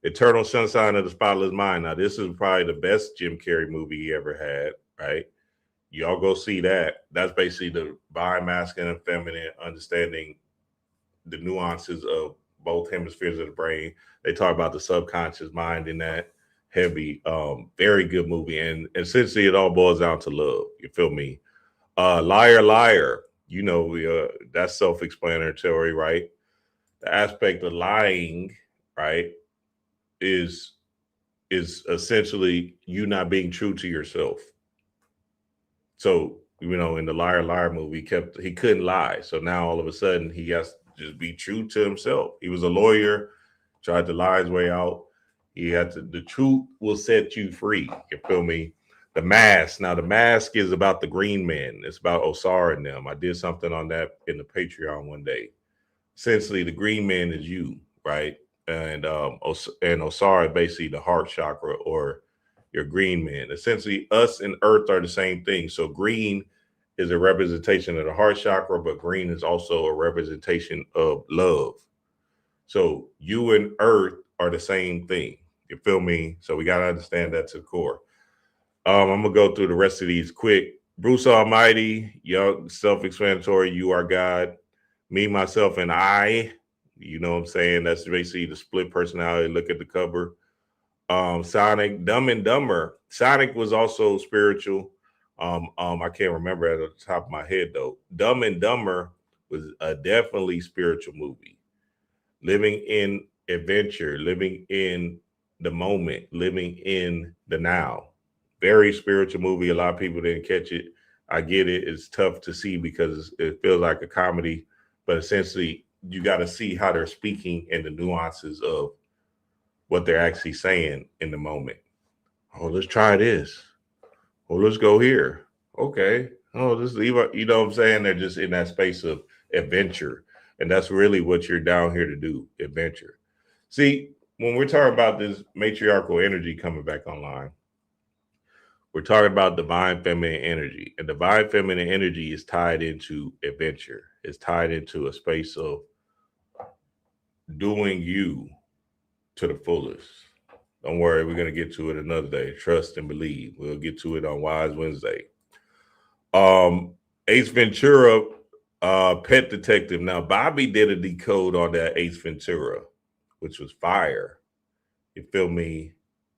Eternal Sunshine of the Spotless Mind. Now, this is probably the best Jim Carrey movie he ever had, right? Y'all go see that. That's basically the divine masculine and feminine, understanding the nuances of both hemispheres of the brain. They talk about the subconscious mind in that heavy, very good movie. And essentially it all boils down to love. You feel me? Liar, Liar. You know, that's self-explanatory, right? The aspect of lying, right, is essentially you not being true to yourself. So, you know, in the Liar, Liar movie, he couldn't lie. So now all of a sudden he has to just be true to himself. He was a lawyer, tried to lie his way out. He had to, the truth will set you free. You feel me? The Mask. Now, The Mask is about the Green Men. It's about Osara and them. I did something on that in the Patreon one day. Essentially, the Green Man is you, right? And Osara is basically the heart chakra or your Green Man. Essentially, us and Earth are the same thing. So green is a representation of the heart chakra, but green is also a representation of love. So you and Earth are the same thing. You feel me? So we got to understand that to the core. I'm going to go through the rest of these quick. Bruce Almighty, young, self-explanatory, you are God. Me, myself, and I. You know what I'm saying? That's basically the split personality. Look at the cover. Sonic, Dumb and Dumber. Sonic was also spiritual. I can't remember at the top of my head, though. Dumb and Dumber was a definitely spiritual movie. Living in adventure, living in the moment, living in the now. Very spiritual movie. A lot of people didn't catch it. I get it. It's tough to see because it feels like a comedy, but essentially you got to see how they're speaking and the nuances of what they're actually saying in the moment. Oh, let's try this. Oh, let's go here. Okay. Oh, let's leave. You know what I'm saying? They're just in that space of adventure. And that's really what you're down here to do, adventure. See, when we're talking about this matriarchal energy coming back online, we're talking about divine feminine energy. And divine feminine energy is tied into adventure. It's tied into a space of doing you to the fullest. Don't worry, we're going to get to it another day. Trust and believe. We'll get to it on Wise Wednesday. Ace Ventura, Pet Detective. Now, Bobby did a decode on that Ace Ventura, which was fire. You feel me?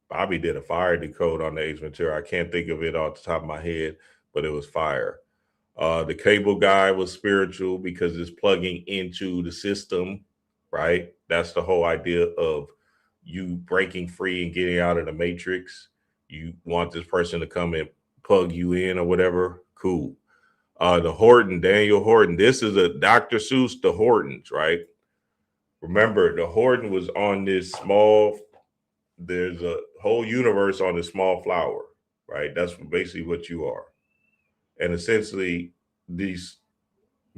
Bobby did a fire decode on the Ace Ventura. I can't think of it off the top of my head, but it was fire. The cable guy was spiritual because it's plugging into the system, right? That's the whole idea of you breaking free and getting out of the matrix. You want this person to come and plug you in or whatever. Cool. The Horton, Daniel Horton. This is a Dr. Seuss, the Hortons, right? Remember, the Horton was on this small, there's a whole universe on this small flower, right? That's basically what you are. And essentially, these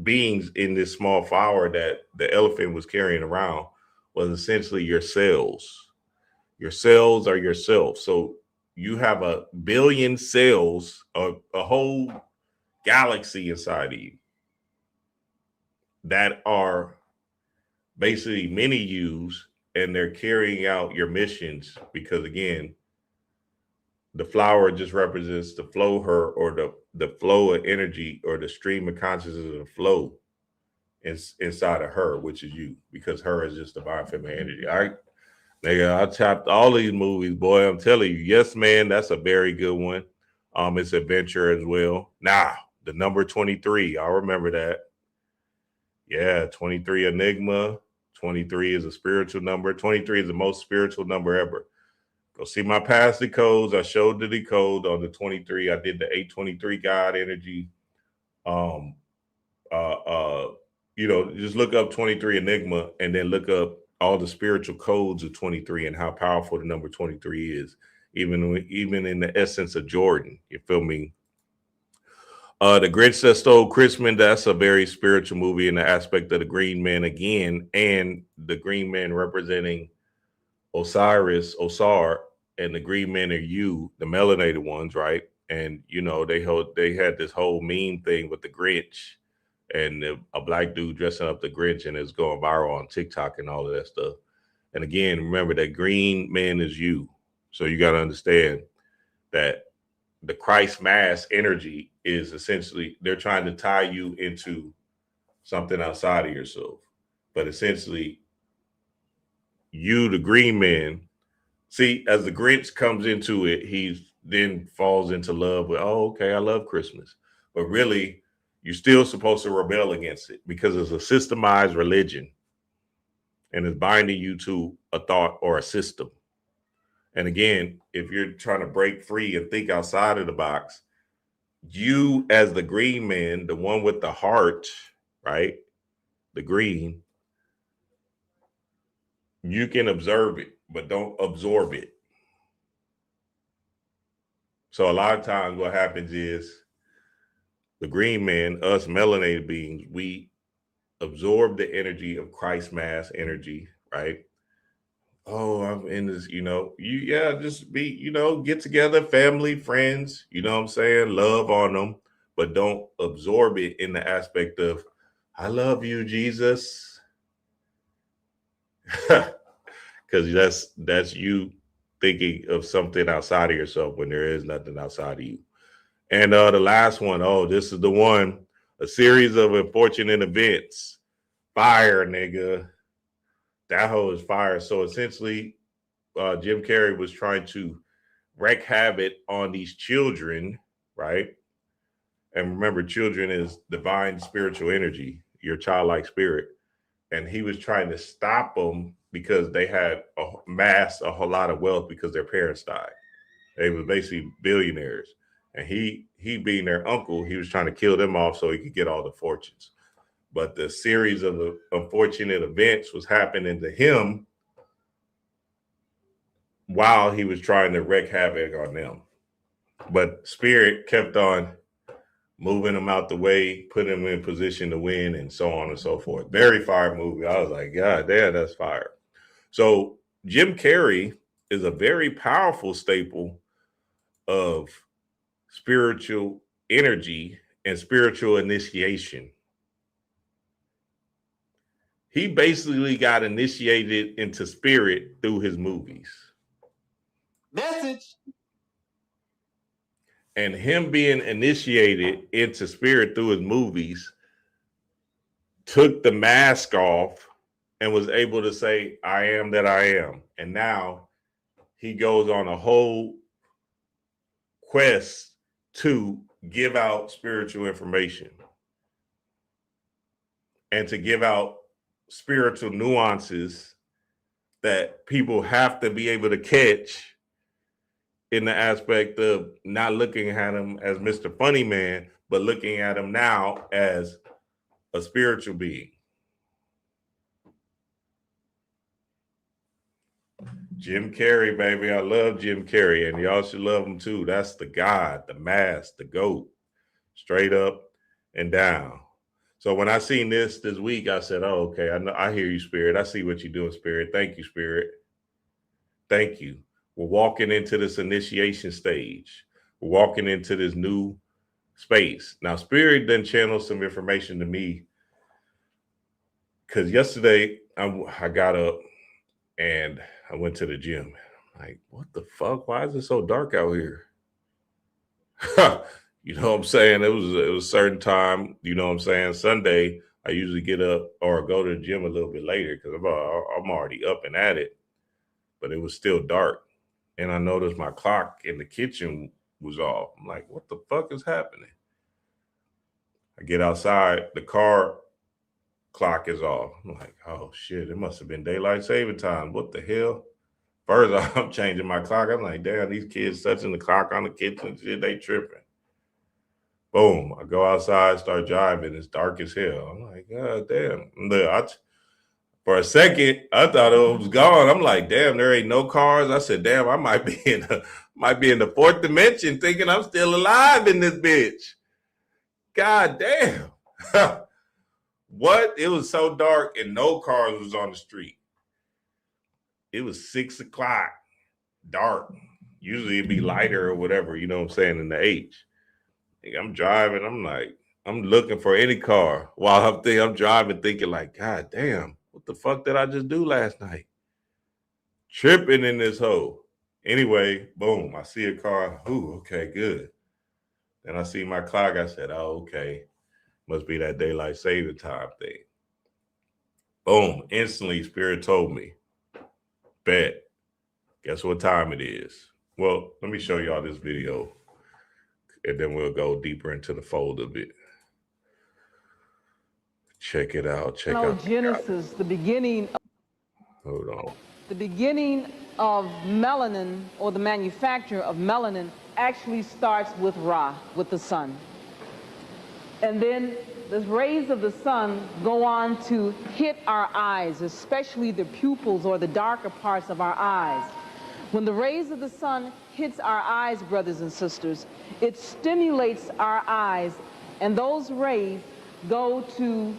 beings in this small flower that the elephant was carrying around was essentially your cells. Your cells are yourself. So you have a billion cells, a whole galaxy inside of you that are basically mini yous, and they're carrying out your missions because, again, the flower just represents the flow her or the flow of energy or the stream of consciousness of the flow inside of her, which is you, because her is just divine feminine energy. All right, nigga, I tapped all these movies, boy. I'm telling you, Yes Man, that's a very good one. It's adventure as well. Nah, the number 23, I remember that. Yeah, 23 Enigma. 23 is a spiritual number. 23 is the most spiritual number ever. Go see my past decodes. I showed the decode on the 23. I did the 823 God energy. Um, just look up 23 Enigma and then look up all the spiritual codes of 23 and how powerful the number 23 is, even in the essence of Jordan. You feel me? The Grinch That Stole Christmas, that's a very spiritual movie in the aspect of the Green Man again, and the Green Man representing Osar, and the Green Men are you, the melanated ones, right? And they had this whole meme thing with the Grinch and a black dude dressing up the Grinch, and it's going viral on TikTok and all of that stuff. And again, remember that Green Man is you, so you got to understand that the Christ mass energy is essentially they're trying to tie you into something outside of yourself, but essentially you, the Green Man. See, as the Grinch comes into it, he then falls into love with, oh, okay, I love Christmas. But really, you're still supposed to rebel against it because it's a systemized religion and it's binding you to a thought or a system. And again, if you're trying to break free and think outside of the box, you as the Green Man, the one with the heart, right? The green, you can observe it, but don't absorb it. So a lot of times what happens is the Green Man, us melanated beings, we absorb the energy of Christ mass energy, right? Oh, I'm in this, just be, get together, family, friends, you know what I'm saying? Love on them, but don't absorb it in the aspect of, I love you, Jesus. Because that's you thinking of something outside of yourself when there is nothing outside of you. And the last one, oh, this is the one, a series of unfortunate events. Fire, nigga. That hoe is fire. So essentially, Jim Carrey was trying to wreak havoc on these children, right? And remember, children is divine spiritual energy, your childlike spirit. And he was trying to stop them because they had a whole lot of wealth because their parents died. They were basically billionaires. And he being their uncle, he was trying to kill them off so he could get all the fortunes. But the series of the unfortunate events was happening to him while he was trying to wreak havoc on them. But Spirit kept on moving him out the way, putting him in position to win, and so on and so forth. Very fire movie. I was like, God damn, that's fire. So Jim Carrey is a very powerful staple of spiritual energy and spiritual initiation. He basically got initiated into spirit through his movies. Message. And him being initiated into spirit through his movies took the mask off and was able to say, I am that I am. And now he goes on a whole quest to give out spiritual information and to give out spiritual nuances that people have to be able to catch, in the aspect of not looking at him as Mr. Funny Man, but looking at him now as a spiritual being. Jim Carrey, baby. I love Jim Carrey, and y'all should love him too. That's the God, the mask, the GOAT, straight up and down. So when I seen this week, I said, oh, okay, I know, I hear you, Spirit. I see what you're doing, Spirit. Thank you, Spirit. Thank you. We're walking into this initiation stage. We're walking into this new space. Now, Spirit then channeled some information to me, because yesterday I got up and I went to the gym. Like, what the fuck? Why is it so dark out here? You know what I'm saying? It was a certain time, you know what I'm saying? Sunday, I usually get up or go to the gym a little bit later because I'm already up and at it. But it was still dark. And I noticed my clock in the kitchen was off. I'm like, what the fuck is happening? I get outside, the car clock is off. I'm like, oh shit, it must have been daylight saving time. What the hell? First, I'm changing my clock. I'm like, damn, these kids touching the clock on the kitchen shit, they tripping. Boom, I go outside, start driving. It's dark as hell. I'm like, god damn. For a second, I thought it was gone. I'm like, damn, there ain't no cars. I said, damn, I might be in the fourth dimension thinking I'm still alive in this bitch. God damn. What? It was so dark and no cars was on the street. It was 6 o'clock, dark. Usually it'd be lighter or whatever, you know what I'm saying, in the H. I'm driving, I'm like, I'm looking for any car while I'm driving, thinking like, god damn, what the fuck did I just do last night? Tripping in this hole. Anyway, boom, I see a car. Ooh, okay, good. Then I see my clock. I said, oh, okay. Must be that daylight saving time thing. Boom, instantly Spirit told me, bet. Guess what time it is? Well, let me show y'all this video, and then we'll go deeper into the fold of it. Check it out. Check out Genesis, the beginning. Hold on. The beginning of melanin, or the manufacture of melanin, actually starts with Ra, with the sun. And then the rays of the sun go on to hit our eyes, especially the pupils or the darker parts of our eyes. When the rays of the sun hits our eyes, brothers and sisters, it stimulates our eyes, and those rays go to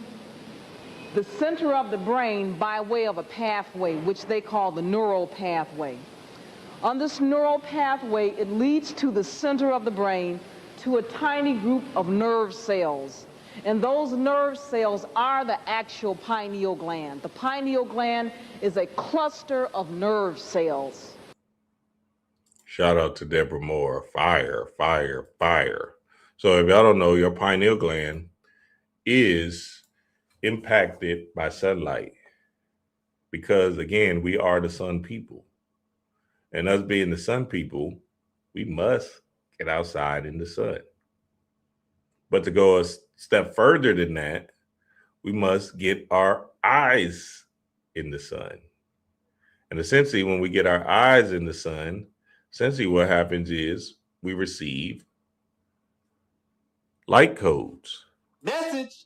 the center of the brain by way of a pathway, which they call the neural pathway. On this neural pathway, it leads to the center of the brain, to a tiny group of nerve cells. And those nerve cells are the actual pineal gland. The pineal gland is a cluster of nerve cells. Shout out to Deborah Moore. Fire, fire, fire. So if y'all don't know, your pineal gland is impacted by sunlight, because again, we are the sun people. And us being the sun people, we must get outside in the sun. But to go a step further than that, we must get our eyes in the sun. And essentially, when we get our eyes in the sun, essentially what happens is we receive light codes. Message.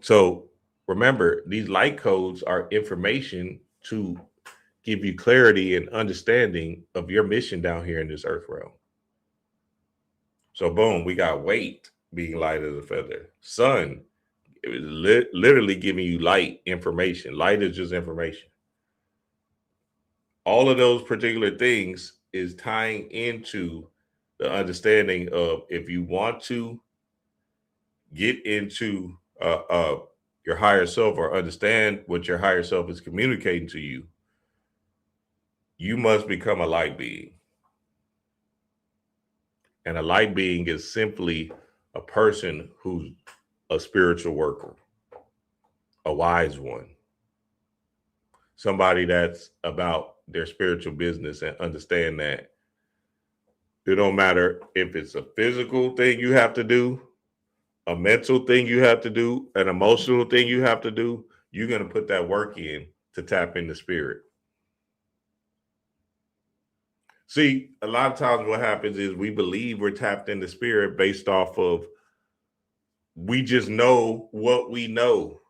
So remember, these light codes are information to give you clarity and understanding of your mission down here in this earth realm. So boom, we got weight being light as a feather. Sun, it was literally giving you light information. Light is just information. All of those particular things is tying into the understanding of, if you want to get into your higher self or understand what your higher self is communicating to you, you must become a light being. And a light being is simply a person who's a spiritual worker, a wise one, somebody that's about their spiritual business and understand that it don't matter if it's a physical thing you have to do, a mental thing you have to do, an emotional thing you have to do, you're going to put that work in to tap into spirit. See, a lot of times what happens is we believe we're tapped into spirit based off of we just know what we know.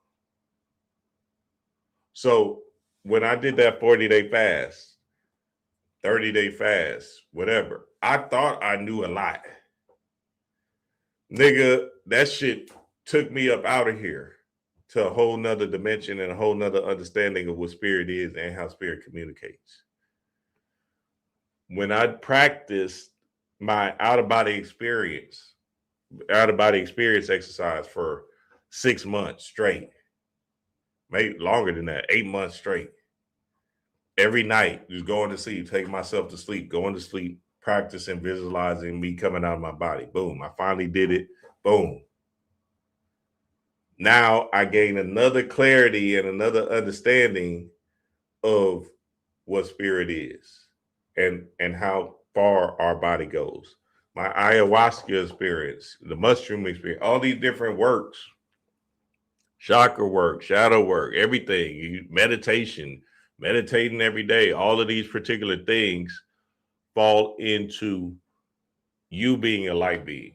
So when I did that 40-day fast, 30-day fast, whatever, I thought I knew a lot. Nigga, that shit took me up out of here to a whole nother dimension and a whole nother understanding of what spirit is and how spirit communicates. When I practiced my out-of-body experience exercise for 6 months straight, maybe longer than that, 8 months straight, every night, just going to sleep, taking myself to sleep, going to sleep, practicing, visualizing me coming out of my body. Boom, I finally did it. Boom. Now I gain another clarity and another understanding of what spirit is and how far our body goes. My ayahuasca experience, the mushroom experience, all these different works, chakra work, shadow work, everything, meditating every day, all of these particular things fall into you being a light being.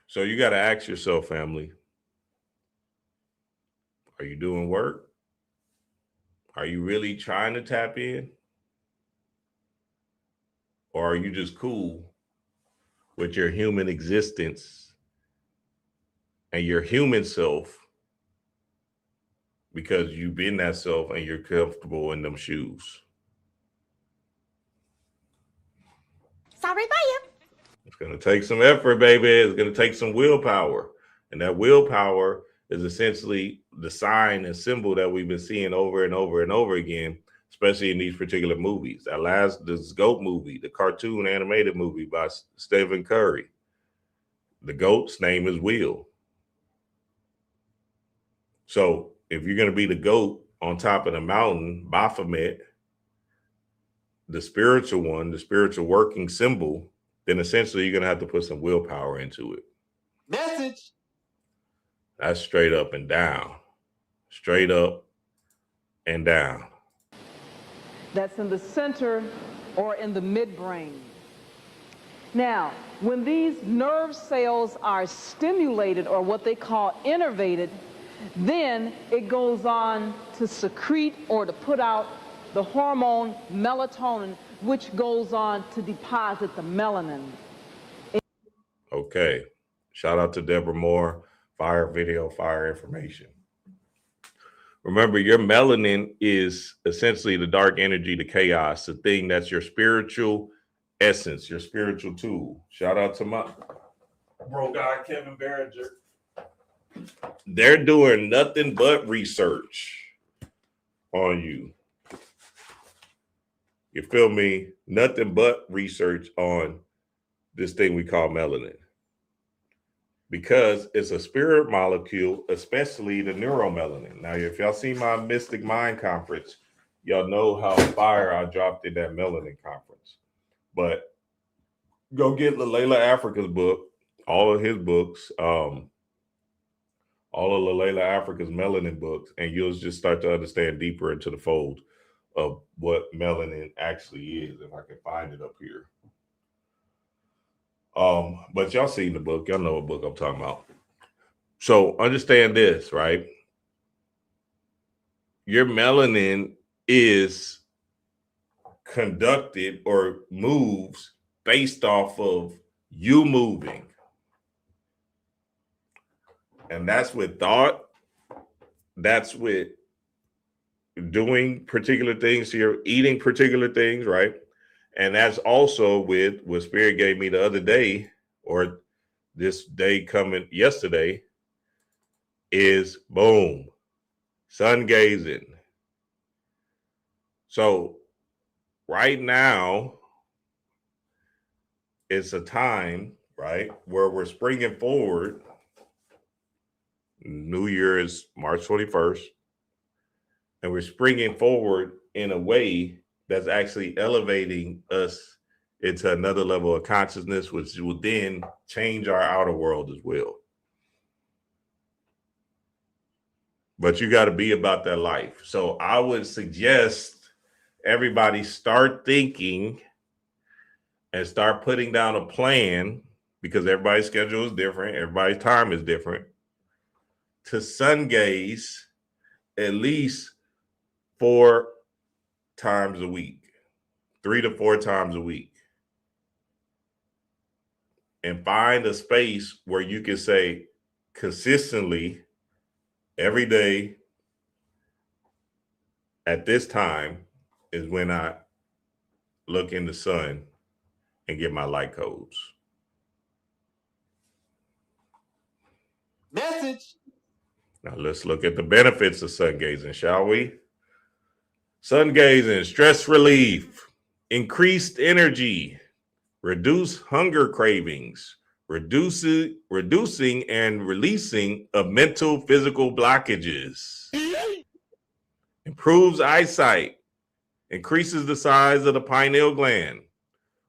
So you got to ask yourself, family, are you doing work? Are you really trying to tap in? Or are you just cool with your human existence and your human self because you've been that self and you're comfortable in them shoes? Sorry about you. It's going to take some effort, baby. It's going to take some willpower. And that willpower is essentially the sign and symbol that we've been seeing over and over and over again, especially in these particular movies. The GOAT movie, the cartoon animated movie by Stephen Curry. The GOAT's name is Will. So if you're going to be the GOAT on top of the mountain, Baphomet, the spiritual one, the spiritual working symbol, then essentially you're going to have to put some willpower into it. Message. That's straight up and down. Straight up and down. That's in the center or in the midbrain. Now, when these nerve cells are stimulated or what they call innervated, then it goes on to secrete or to put out the hormone melatonin, which goes on to deposit the melanin. Okay. Shout out to Deborah Moore. Fire video, fire information. Remember, your melanin is essentially the dark energy, the chaos, the thing that's your spiritual essence, your spiritual tool. Shout out to my bro guy, Kevin Barringer. They're doing nothing but research on you. You feel me? Nothing but research on this thing we call melanin. Because it's a spirit molecule, especially the neuromelanin. Now, if y'all see my Mystic Mind conference, y'all know how fire I dropped in that melanin conference. But go get Layla Africa's book, all of his books, all of Layla Africa's melanin books, and you'll just start to understand deeper into the fold of what melanin actually is, if I can find it up here. But y'all seen the book, y'all know what book I'm talking about. So understand this, right? Your melanin is conducted or moves based off of you moving. And that's with thought. That's with doing particular things. So you're eating particular things, right? And that's also with what Spirit gave me the other day, or this day coming yesterday, is boom, sun gazing. So right now, it's a time, right, where we're springing forward. New Year is March 21st, and we're springing forward in a way that's actually elevating us into another level of consciousness, which will then change our outer world as well. But you got to be about that life. So I would suggest everybody start thinking and start putting down a plan, because everybody's schedule is different, everybody's time is different, to sun gaze at least 4 times a week, 3 to 4 times a week. And find a space where you can say consistently every day at this time is when I look in the sun and get my light codes. Message. Now let's look at the benefits of sun gazing, shall we? Sun gazing, stress relief, increased energy, reduce hunger cravings, reducing and releasing of mental, physical blockages, improves eyesight, increases the size of the pineal gland,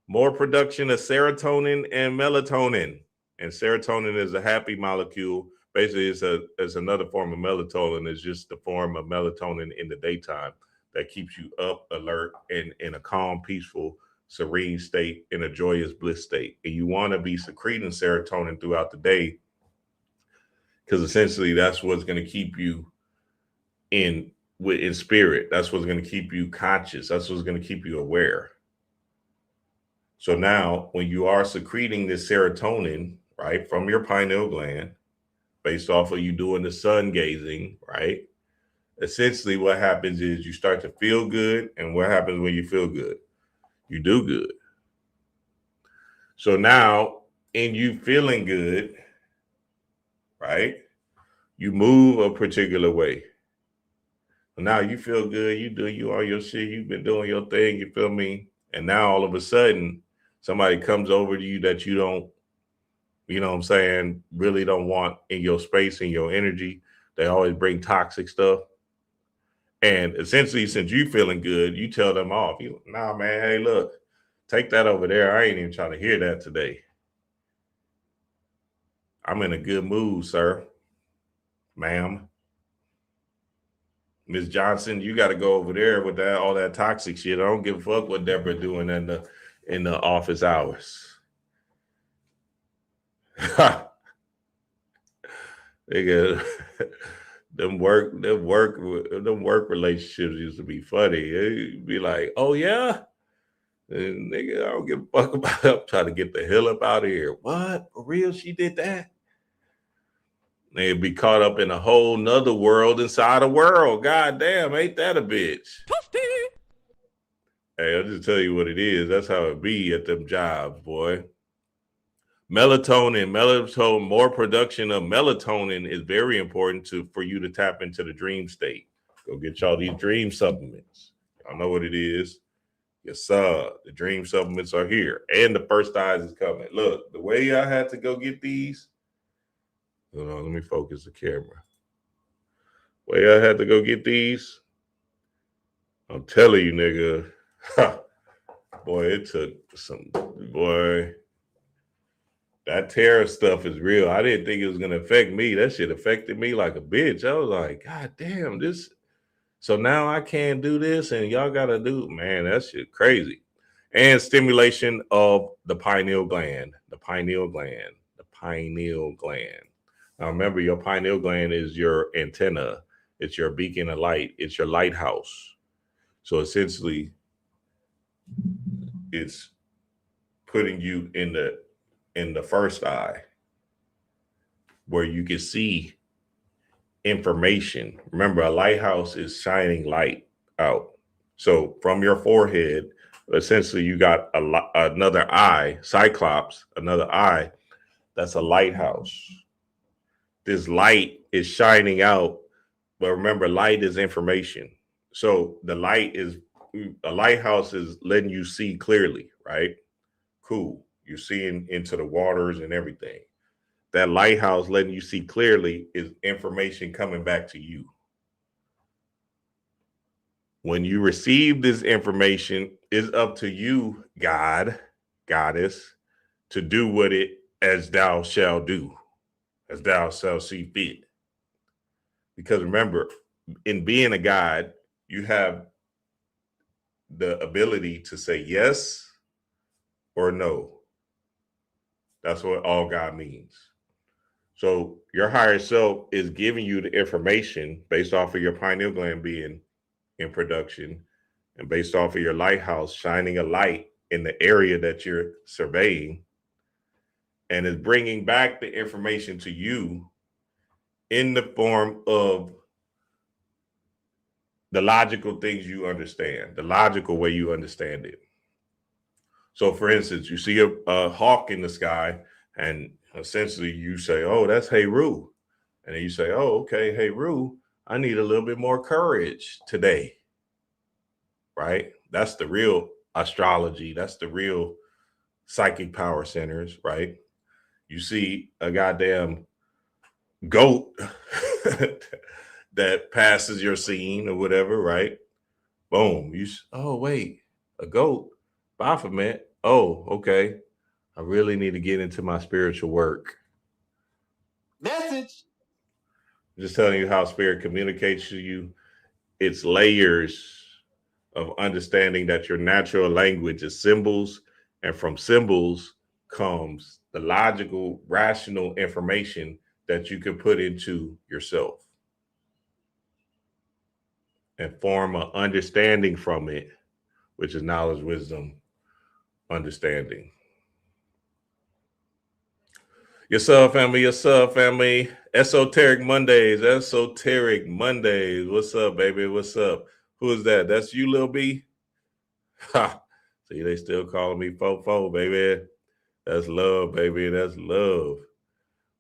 more production of serotonin and melatonin. And serotonin is a happy molecule. Basically, it's another form of melatonin. It's just the form of melatonin in the daytime that keeps you up, alert, and in a calm, peaceful, serene state, in a joyous bliss state. And you want to be secreting serotonin throughout the day, because essentially that's what's going to keep you in spirit. That's what's going to keep you conscious. That's what's going to keep you aware. So now when you are secreting this serotonin, right, from your pineal gland, based off of you doing the sun gazing, right, essentially what happens is you start to feel good. And what happens when you feel good? You do good. So now in you feeling good, right, you move a particular way. Now you feel good, you all your shit, you've been doing your thing, you feel me? And now all of a sudden somebody comes over to you that you don't, you know what I'm saying, really don't want in your space, in your energy. They always bring toxic stuff. And essentially, since you feeling good, you tell them off. Nah, man, hey, look, take that over there. I ain't even trying to hear that today. I'm in a good mood, sir, ma'am. Ms. Johnson, you got to go over there with that all that toxic shit. I don't give a fuck what Deborah doing in the office hours. Nigga, them work relationships used to be funny. It'd be like, oh yeah, and nigga, I don't give a fuck about it. I'm trying to get the hell up out of here. What? For real? She did that? They'd be caught up in a whole nother world inside a world. God damn, ain't that a bitch? Toasty. Hey, I'll just tell you what it is. That's how it be at them jobs, boy. Melatonin, more production of melatonin is very important for you to tap into the dream state. Go get y'all these dream supplements. Y'all know what it is. Yes, sir. The dream supplements are here. And the first eyes is coming. Look, the way I had to go get these. Hold on, let me focus the camera. Way I had to go get these. I'm telling you, nigga. Boy, it took some, boy. That terror stuff is real. I didn't think it was going to affect me. That shit affected me like a bitch. I was like, God damn, this. So now I can't do this and y'all got to do, man, that shit crazy. And stimulation of the pineal gland, Now remember, your pineal gland is your antenna. It's your beacon of light. It's your lighthouse. So essentially, it's putting you in the first eye where you can see information. Remember, a lighthouse is shining light out. So from your forehead, essentially you got another eye, Cyclops, another eye. That's a lighthouse. This light is shining out, but remember, light is information. So a lighthouse is letting you see clearly, right? Cool. You're seeing into the waters and everything. That lighthouse letting you see clearly is information coming back to you. When you receive this information, it's up to you, God, Goddess, to do what it as thou shalt do, as thou shalt see fit. Because remember, in being a God, you have the ability to say yes or no. That's what all God means. So your higher self is giving you the information based off of your pineal gland being in production and based off of your lighthouse shining a light in the area that you're surveying, and is bringing back the information to you in the form of the logical things you understand, the logical way you understand it. So for instance, you see a hawk in the sky, and essentially you say, oh, that's Heru. And then you say, oh, okay, Heru, I need a little bit more courage today. Right? That's the real astrology. That's the real psychic power centers, right? You see a goddamn goat that passes your scene or whatever, right? Boom. Oh, wait, a goat. Baphomet. Oh, okay. I really need to get into my spiritual work. Message. I'm just telling you how spirit communicates to you. It's layers of understanding that your natural language is symbols, and from symbols comes the logical, rational information that you can put into yourself and form an understanding from it, which is knowledge, wisdom, understanding. Yourself, family, yourself, family. Esoteric Mondays, Esoteric Mondays. What's up, baby? What's up? Who is that? That's you, Lil B? Ha! See, they still calling me Fofo, baby. That's love, baby. That's love.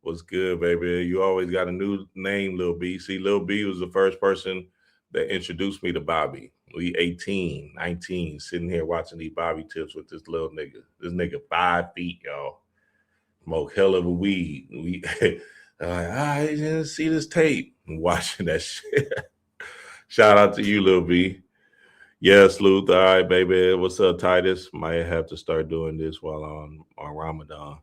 What's good, baby? You always got a new name, Lil B. See, Lil B was the first person that introduced me to Bobby. We 18, 19, sitting here watching these Bobby tips with this little nigga. This nigga 5 feet, y'all. Smoke hell of a weed. We like, I didn't see this tape. I'm watching that shit. Shout out to you, Lil B. Yes, Luth. All right, baby. What's up, Titus? Might have to start doing this while on Ramadan.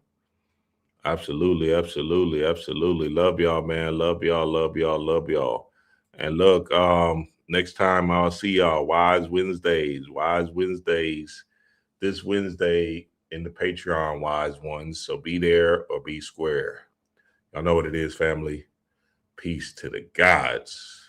Absolutely, absolutely, absolutely. Love y'all, man. Love y'all, love y'all, love y'all. And look, next time I'll see y'all. Wise Wednesdays. This Wednesday in the Patreon, Wise Ones. So be there or be square. Y'all know what it is, family. Peace to the gods.